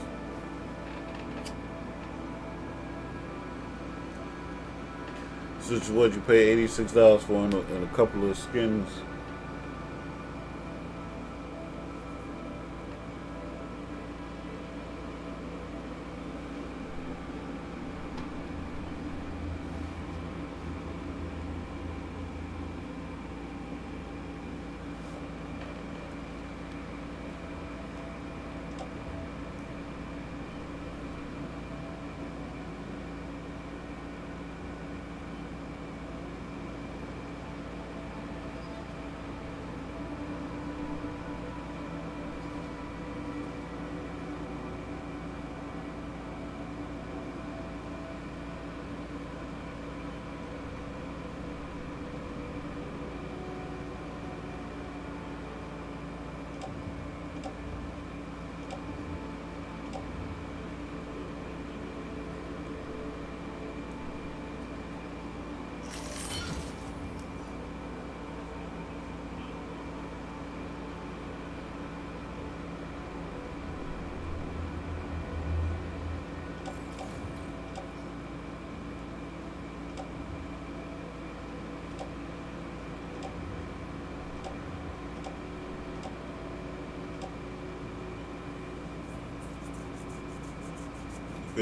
is what you pay $86 for in a couple of skins.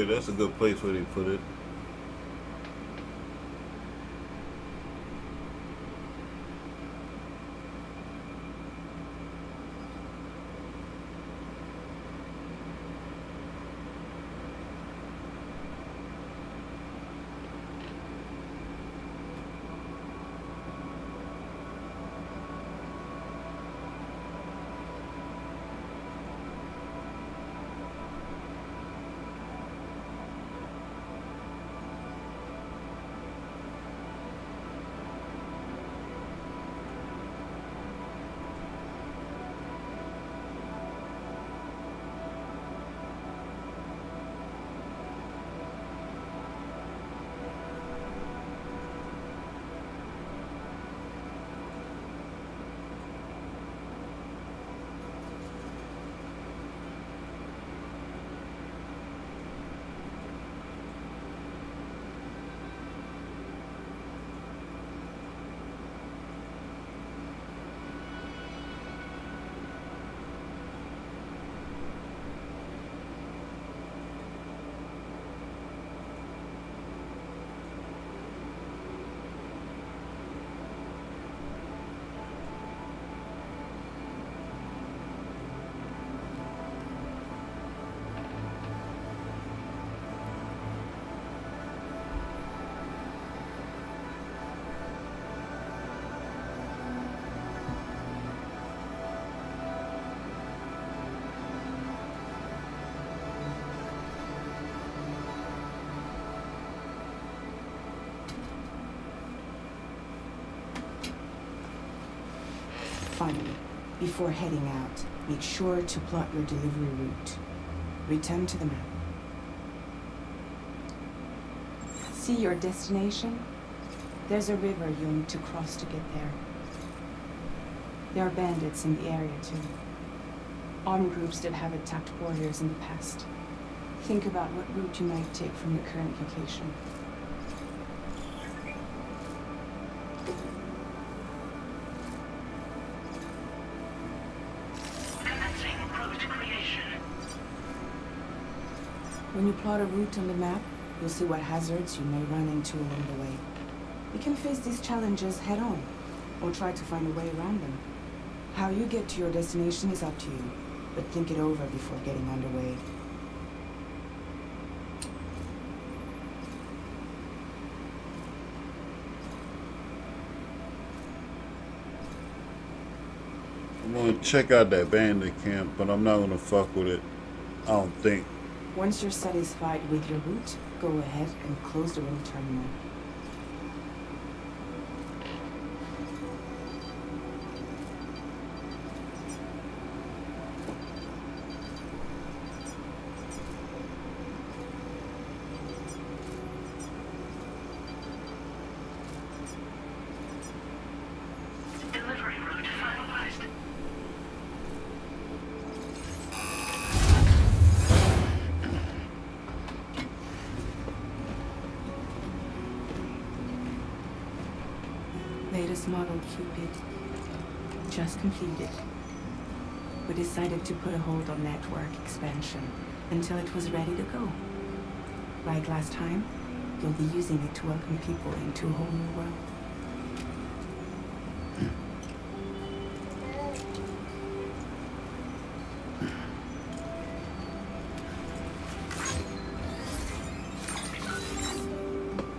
Okay, that's a good place where they put it. Finally, before heading out, make sure to plot your delivery route. Return to the map. See your destination? There's a river you'll need to cross to get there. There are bandits in the area too. Armed groups that have attacked warriors in the past. Think about what route you might take from your current location. When you plot a route on the map, you'll see what hazards you may run into along the way. You can face these challenges head-on, or try to find a way around them. How you get to your destination is up to you, but think it over before getting underway. I'm gonna check out that bandit camp, but I'm not gonna fuck with it. I don't think. Once you're satisfied with your route, go ahead and close the wind terminal. Delivery route finalized. Latest model Cupid. Just completed. We decided to put a hold on network expansion until it was ready to go. Like last time, you'll be using it to welcome people into a whole new world.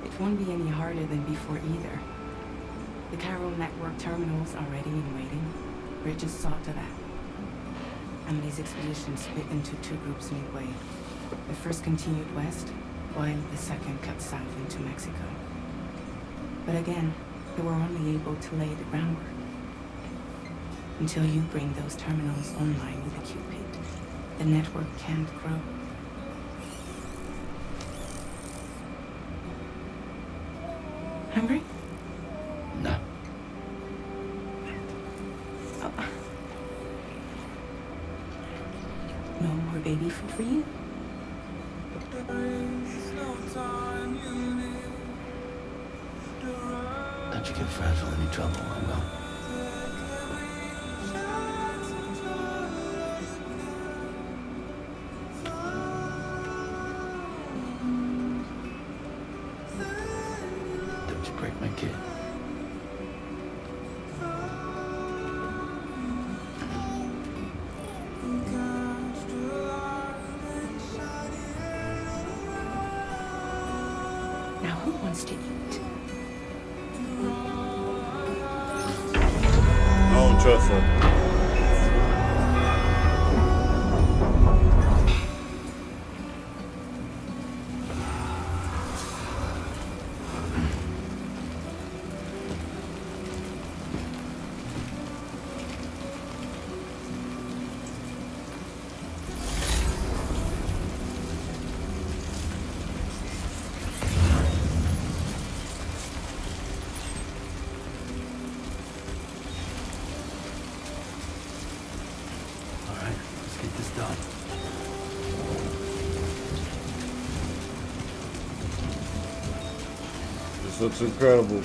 It won't be any harder than before either. The Carol network terminals are ready and waiting. We're just saw to that. Emily's expedition split into two groups midway. The first continued west, while the second cut south into Mexico. But again, they were only able to lay the groundwork. Until you bring those terminals online with the Cupid, the network can't grow. Hungry? No. Oh. No more baby food for you? Don't you give Fragile any trouble, I will. protect my kid. Now who wants to eat? I don't trust her. All right, let's get this done. This looks incredible.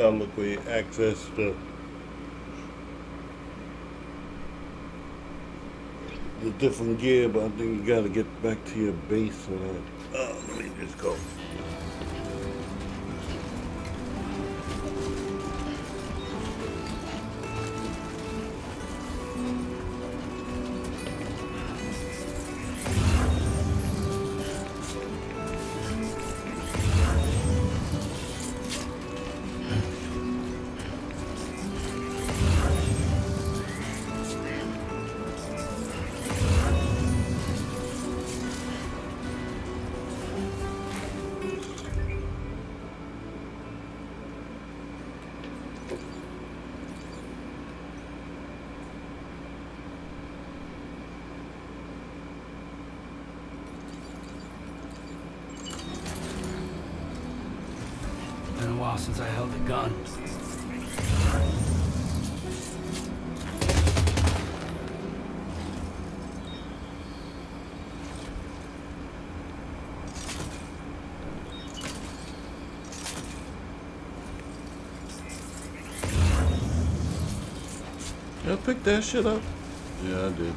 Look where you access the different gear, but I think you gotta get back to your base for that. Let me just go. Been a while since I held a gun. Y'all pick that shit up? Yeah, I did.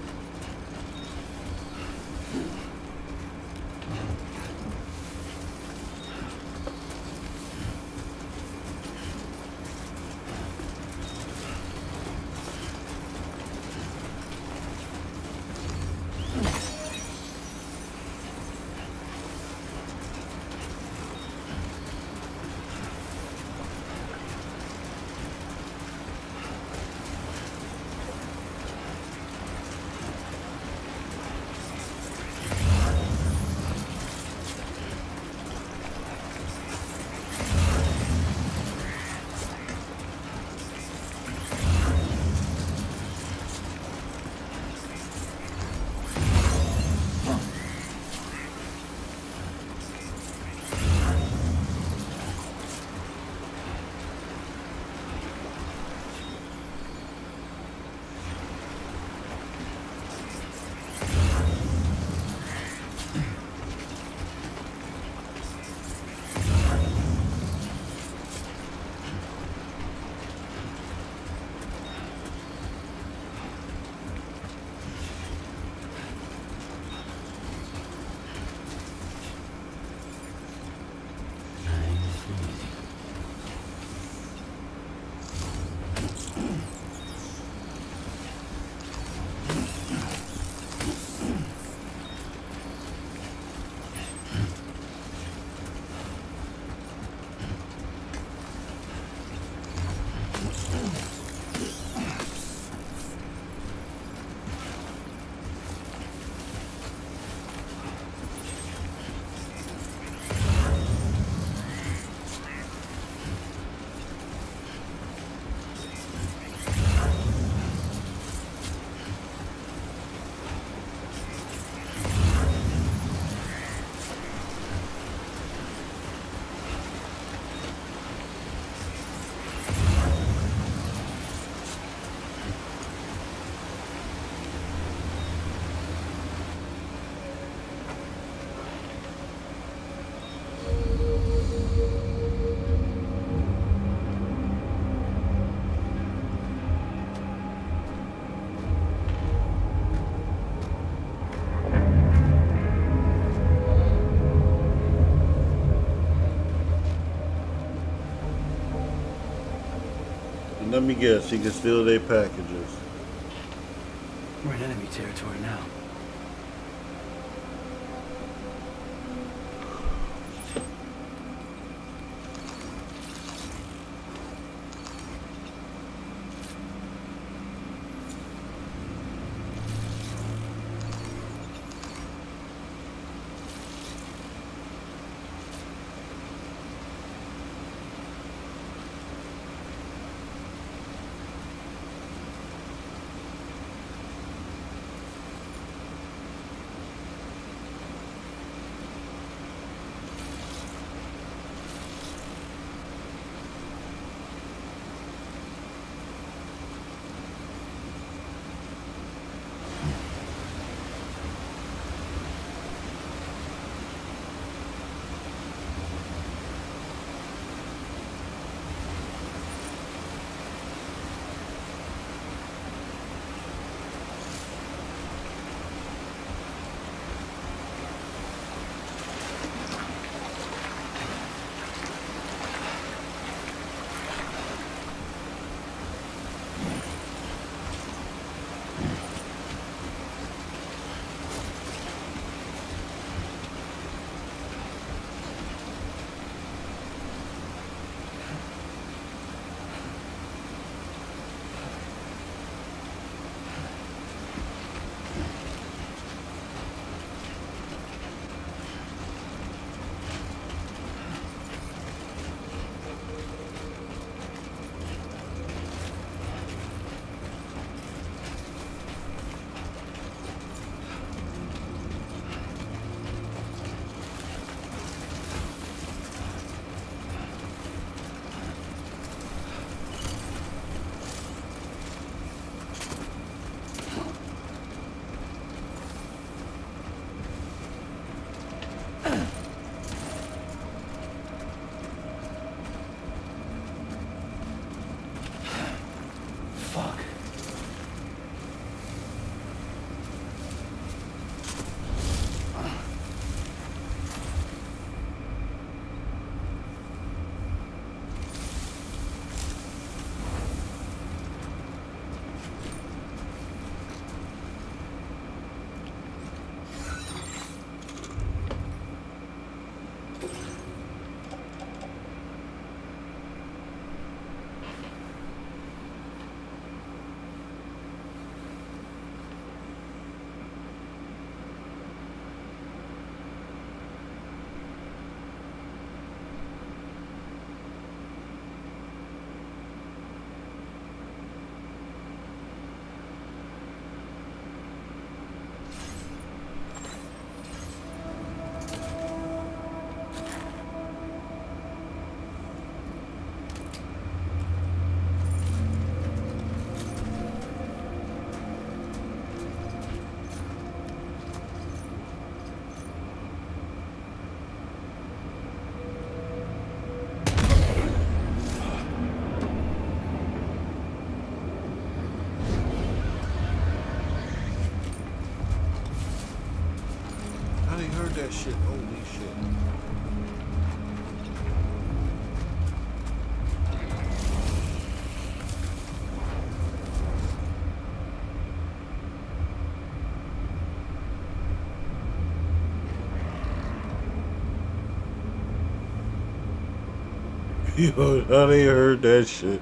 And let me guess, he can steal their packages. We're in enemy territory now. that shit. Holy shit. Yo, how they heard that shit?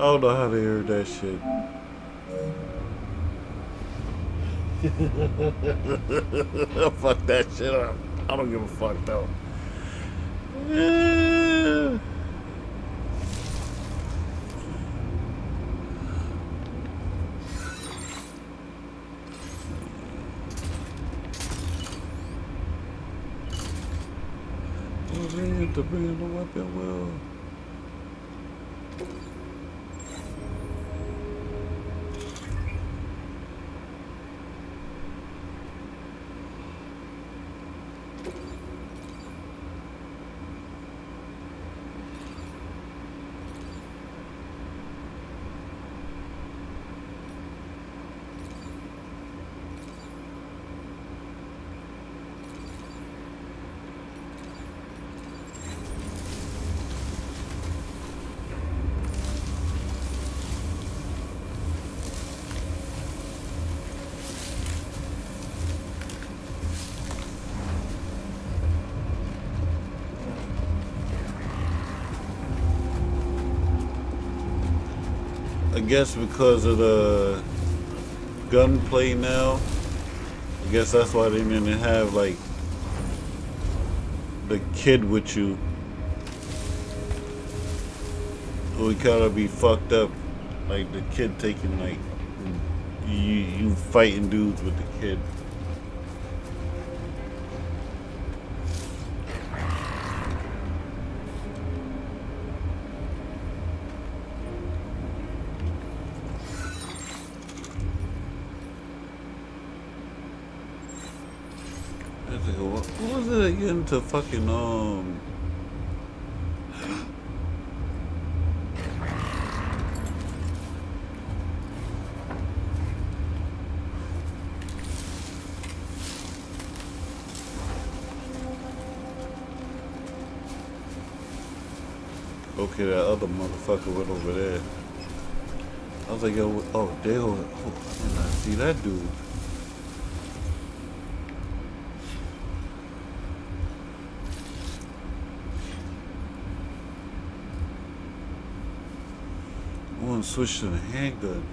don't know how they heard that shit. Fuck that shit up. I don't give a fuck though. Yeah. To bring the weapon well. I guess because of the gunplay now, I guess that's why they didn't have like the kid with you. We gotta be fucked up, like the kid taking like you fighting dudes with the kid. What was it again to fucking okay, that other motherfucker went over there. I was like, yo, oh, I did not see that dude. I want to switch to the handgun.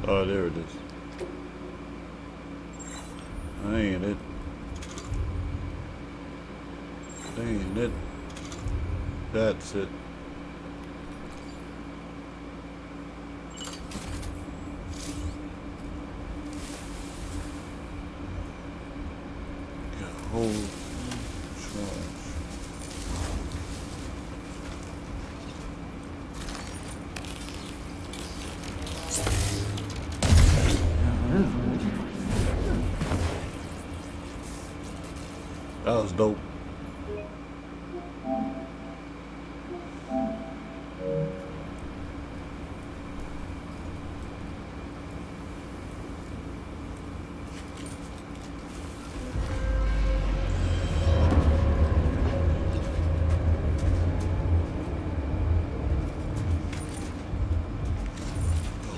Oh, there it is. That ain't it. That ain't it. That's it. Got a whole charge. That was dope.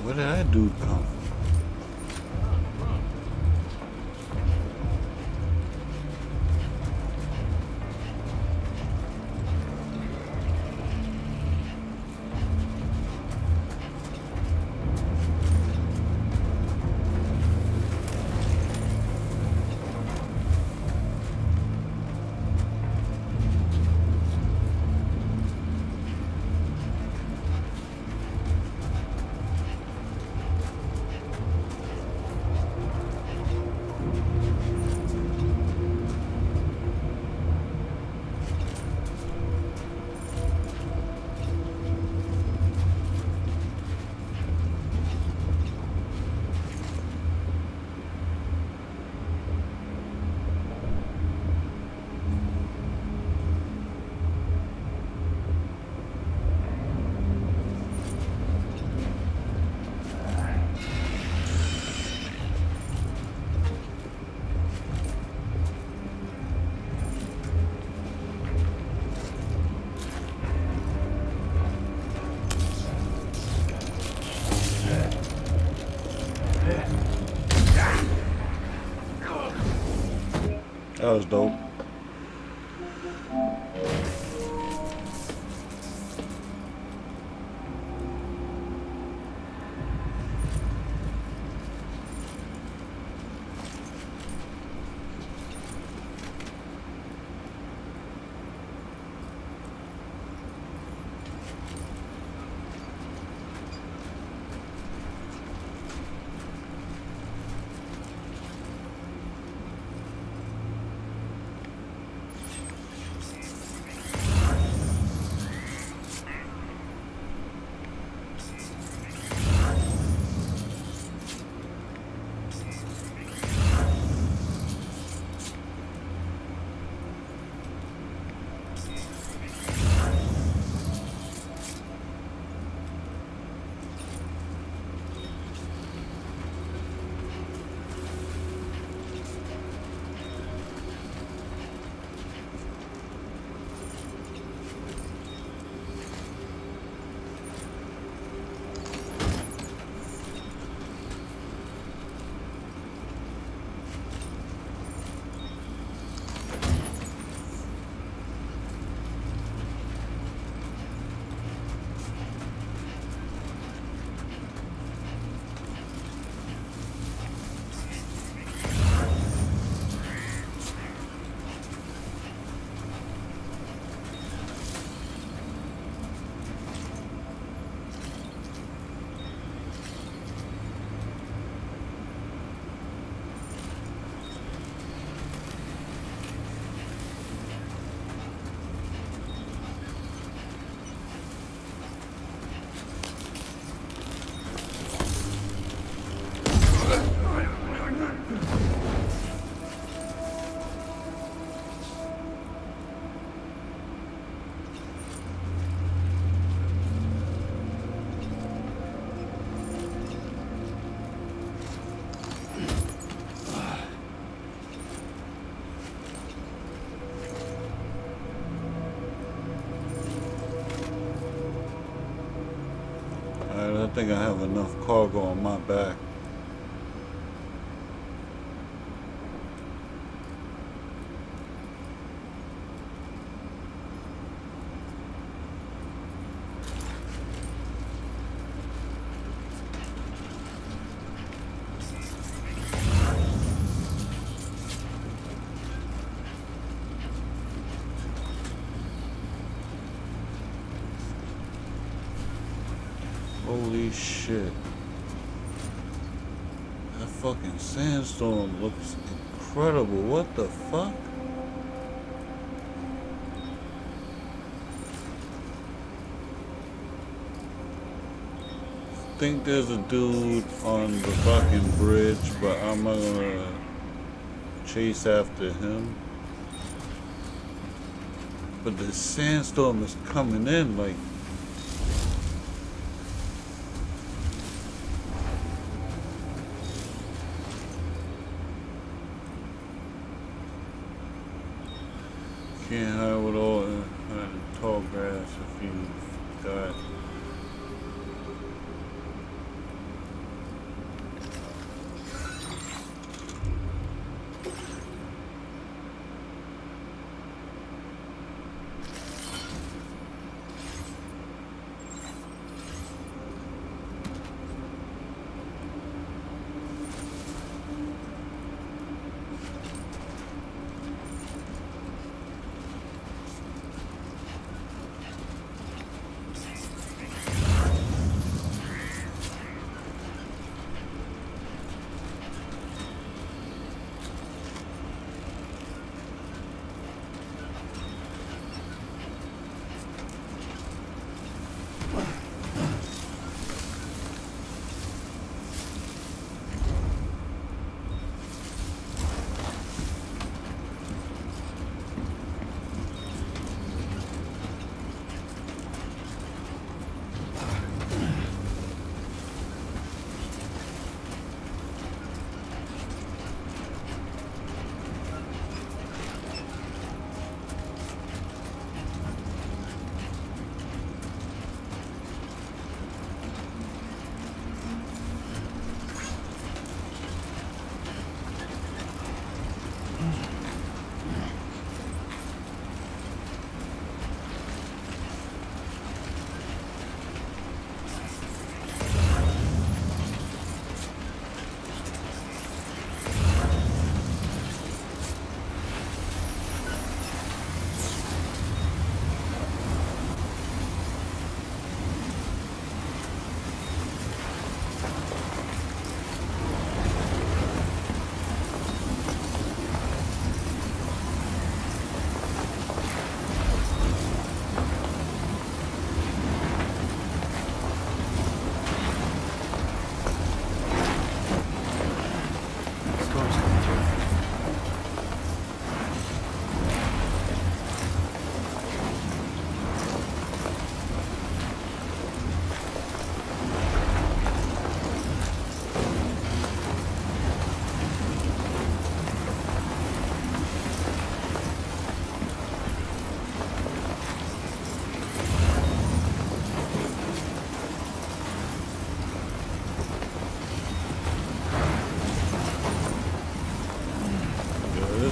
Where did that dude come from? That was dope. I think I have enough cargo on my back. Holy shit. That fucking sandstorm looks incredible. What the fuck? I think there's a dude on the fucking bridge, but I'm not gonna chase after him. But the sandstorm is coming in like can't hide with all the tall grass if you got.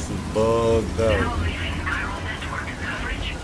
This is bugged Now out. leaving chiral network coverage.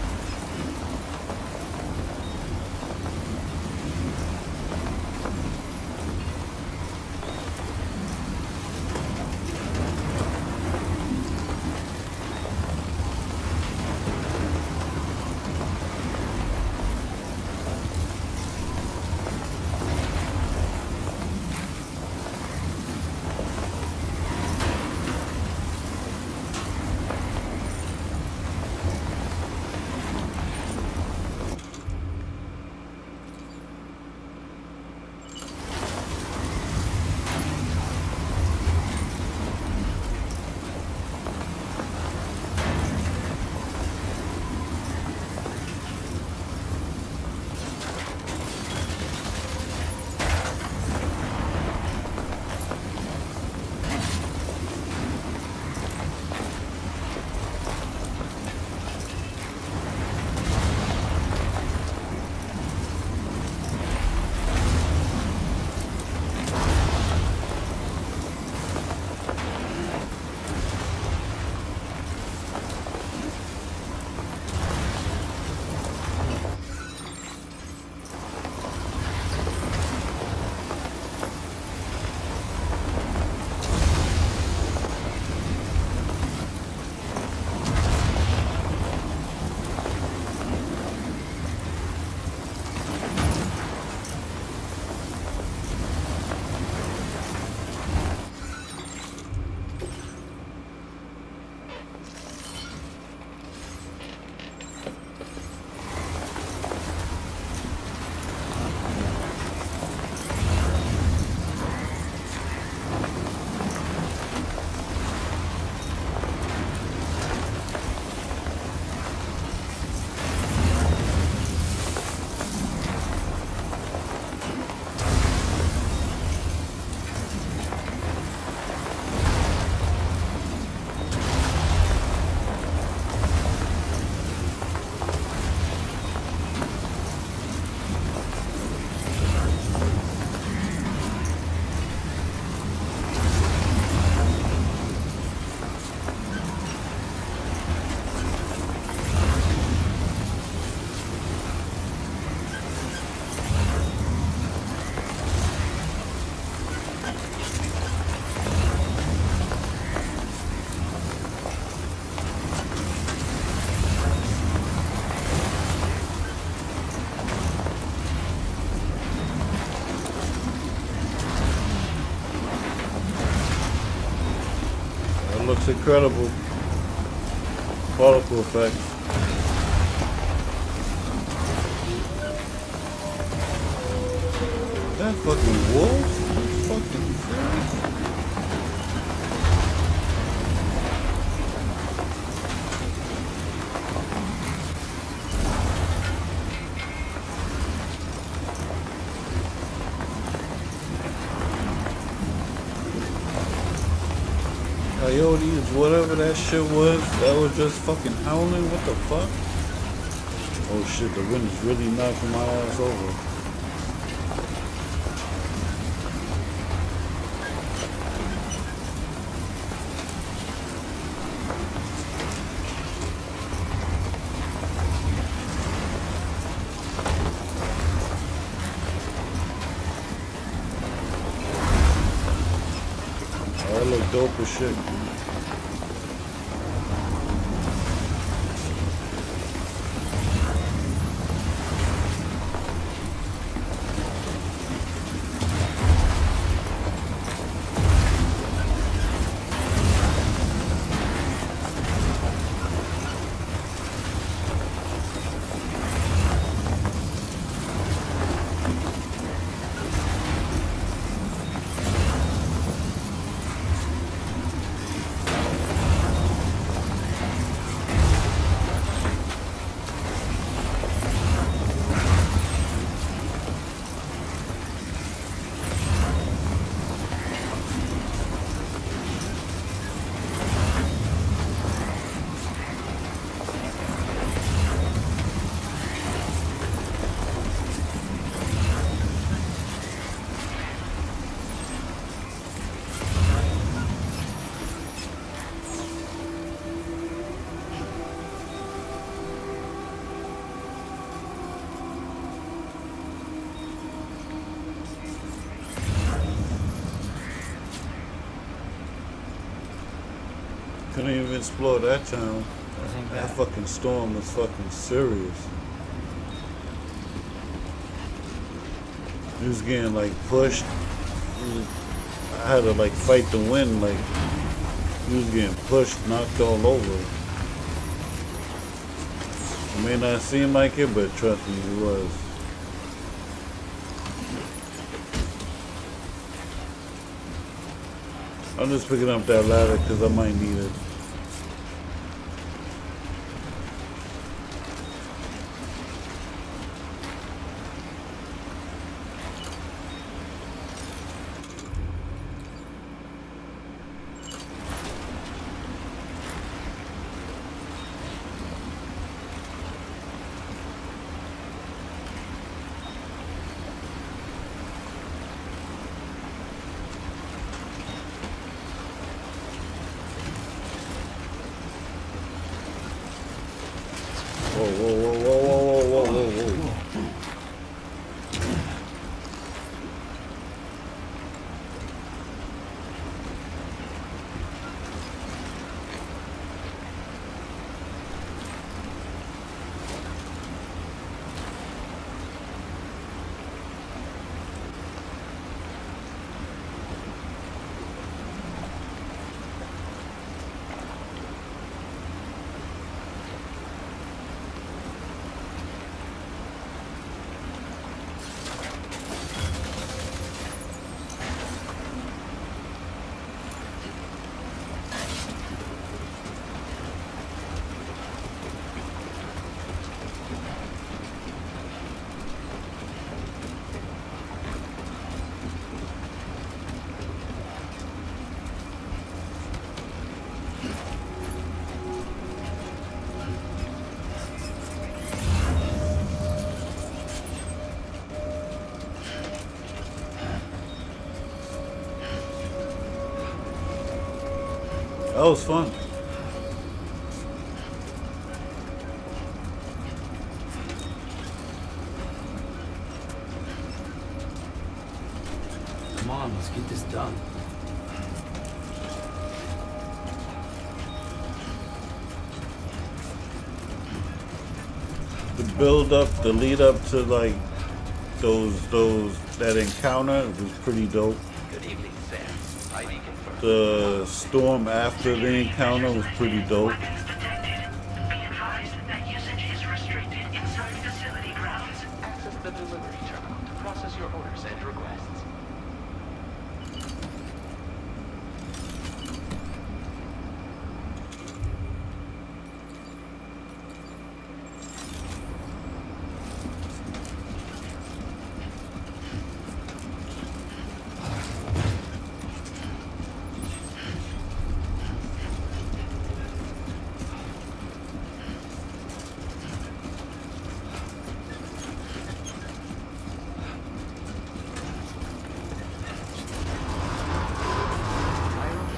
That looks incredible. Particle effect. That fucking wolf? Fucking serious? Coyotes, whatever that shit was, that was just fucking howling. What the fuck? Oh shit, the wind is really knocking my ass over. That look dope as shit. couldn't even explore that town. I think That fucking storm was fucking serious. He was getting like pushed. I had to like fight the wind. Like he was getting pushed, knocked all over. It may not seem like it, but trust me, he was. I'm just picking up that ladder because I might need it. Whoa, whoa, whoa, whoa, whoa, whoa, whoa, whoa, whoa. That was fun. Come on, let's get this done. The build up, the lead up to like that encounter was pretty dope. Good evening, Sam. ID confirmed. The storm after the encounter was pretty dope. Weapons detected. Be advised that usage is restricted inside facility grounds. Access the delivery terminal to process your orders and requests.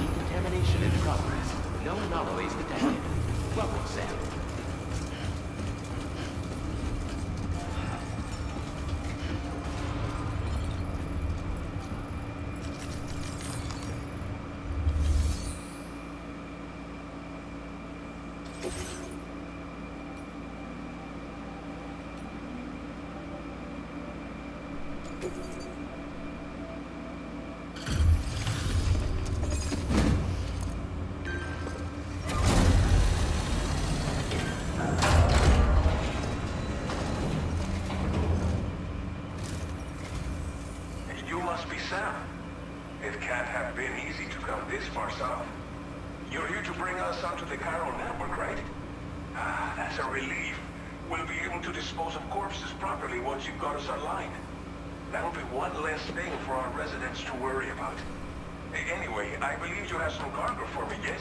Decontamination in progress. No anomalies detected. Welcome, Sam. You must be Sam. It can't have been easy to come this far south. You're here to bring us onto the chiral network, right? Ah, that's a relief. We'll be able to dispose of corpses properly once you've got us online. That'll be one less thing for our residents to worry about. Anyway, I believe you have some cargo for me, yes?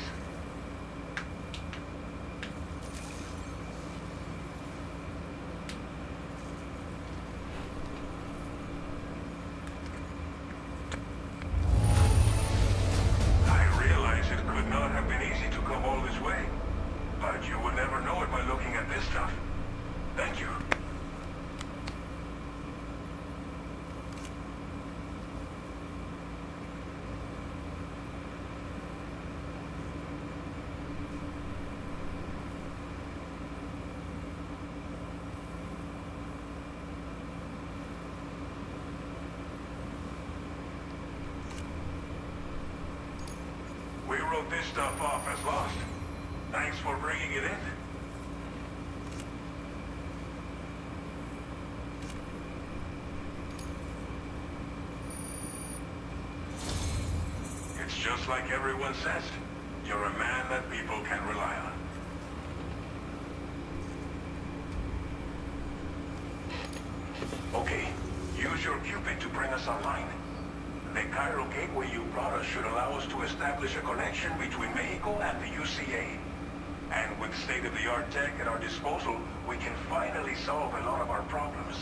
I realize it could not have been easy to come all this way, but you will never know it by looking at this stuff. Thank you. wrote this stuff off as lost. Thanks for bringing it in. It's just like everyone says. You're a man that people can rely on. Okay, use your Cupid to bring us online. The Cairo gateway you brought us should allow us to establish a connection between Mexico and the UCA. And with state-of-the-art tech at our disposal, we can finally solve a lot of our problems.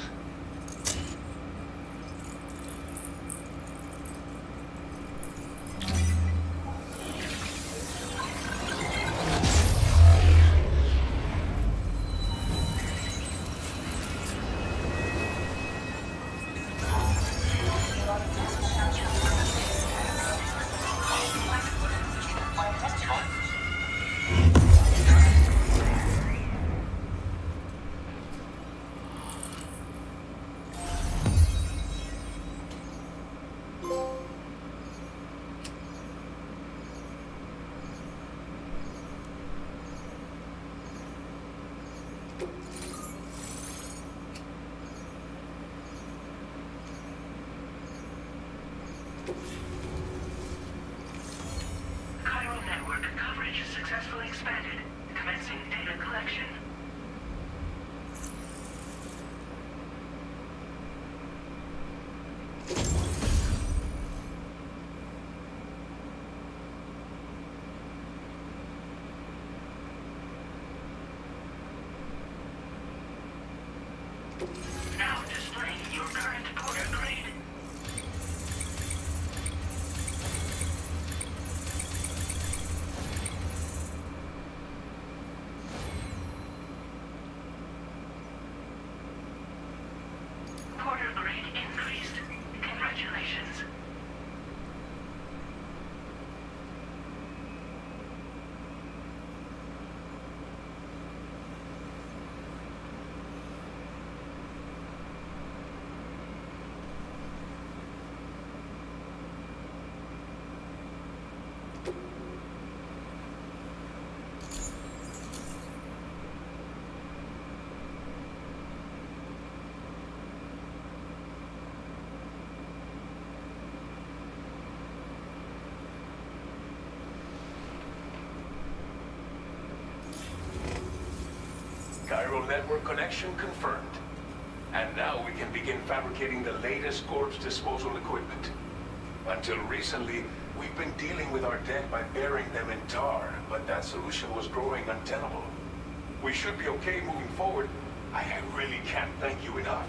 Chiral network coverage successfully expanded. Commencing data collection. Now displaying your current porter grade. Porter grade increased. Congratulations. Chiral network connection confirmed. And now we can begin fabricating the latest corpse disposal equipment. Until recently, we've been dealing with our dead by burying them in tar, but that solution was growing untenable. We should be okay moving forward. I really can't thank you enough.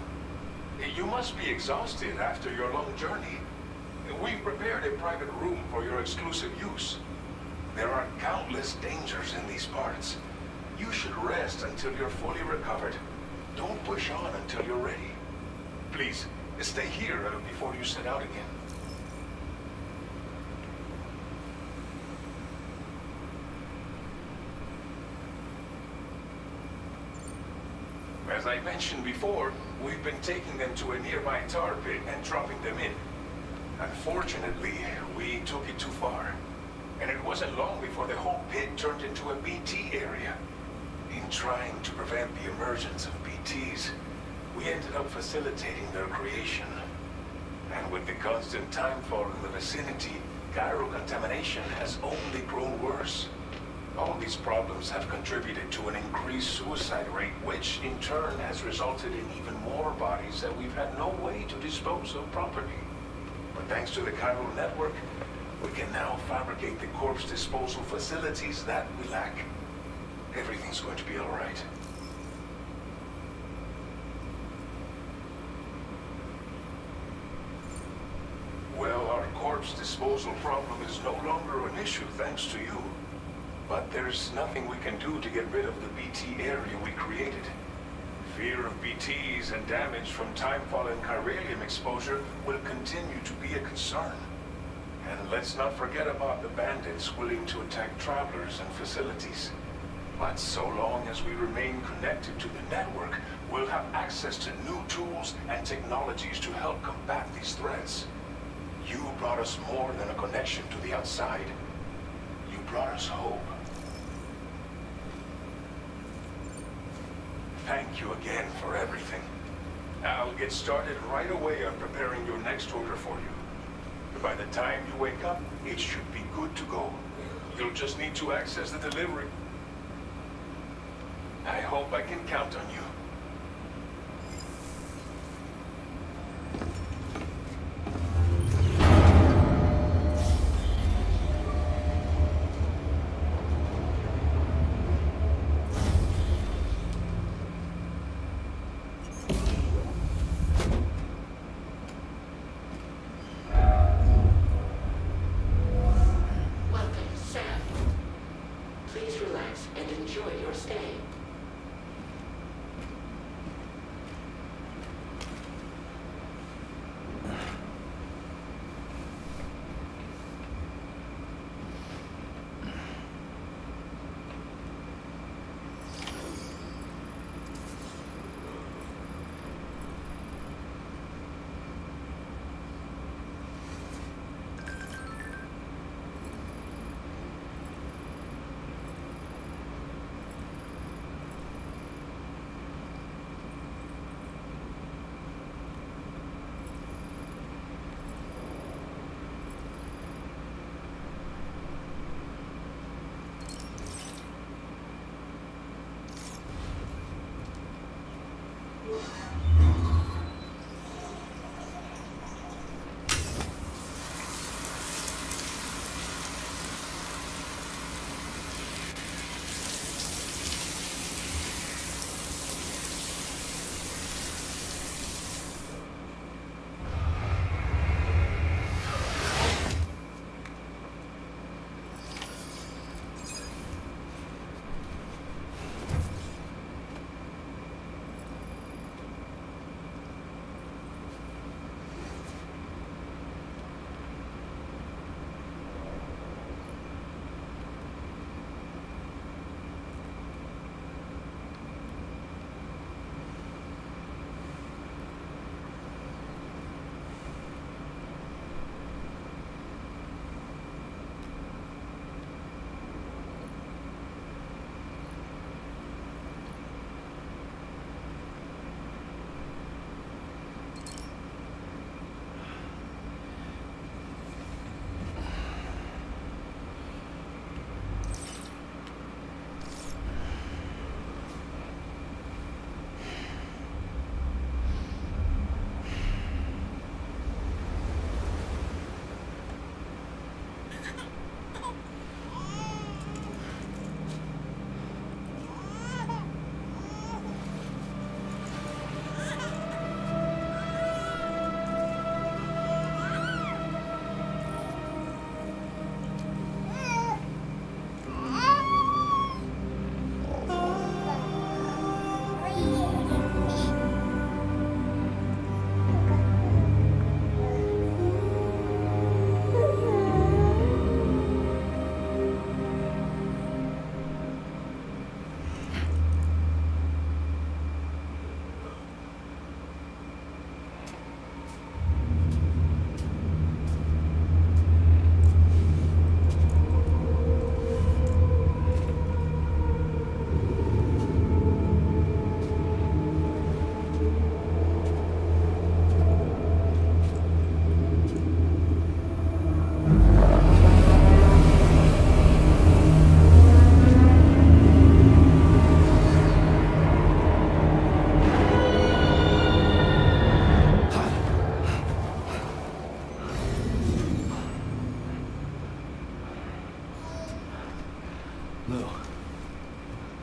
You must be exhausted after your long journey. We've prepared a private room for your exclusive use. There are countless dangers in these parts. You should rest until you're fully recovered. Don't push on until you're ready. Please, stay here before you set out again. As I mentioned before, we've been taking them to a nearby tar pit and dropping them in. Unfortunately, we took it too far. And it wasn't long before the whole pit turned into a BT area. In trying to prevent the emergence of BTs, we ended up facilitating their creation. And with the constant timefall in the vicinity, chiral contamination has only grown worse. All these problems have contributed to an increased suicide rate, which in turn has resulted in even more bodies that we've had no way to dispose of properly. But thanks to the chiral network, we can now fabricate the corpse disposal facilities that we lack. Everything's going to be all right. Well, our corpse disposal problem is no longer an issue thanks to you. But there's nothing we can do to get rid of the BT area we created. Fear of BTs and damage from timefall and chiralium exposure will continue to be a concern. And let's not forget about the bandits willing to attack travelers and facilities. But so long as we remain connected to the network, we'll have access to new tools and technologies to help combat these threats. You brought us more than a connection to the outside. You brought us hope. Thank you again for everything. I'll get started right away on preparing your next order for you. By the time you wake up, it should be good to go. You'll just need to access the delivery. I hope I can count on you. Welcome, Sam. Please relax and enjoy your stay.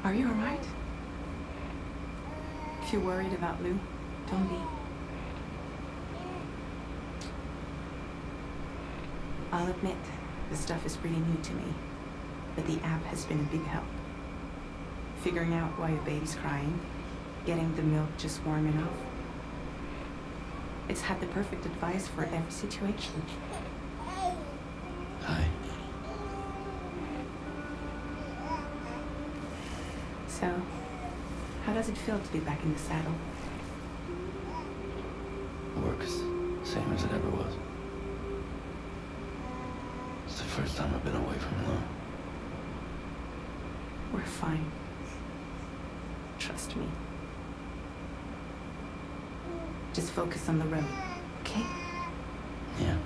Are you alright? If you're worried about Lou, don't be. I'll admit, this stuff is pretty new to me, but the app has been a big help. Figuring out why your baby's crying, getting the milk just warm enough. It's had the perfect advice for every situation. Hi. So, how does it feel to be back in the saddle? Work is same as it ever was. It's the first time I've been away from Lou. We're fine. Trust me. Just focus on the road, okay? Yeah.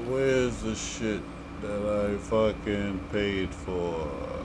Where's the shit that I fucking paid for?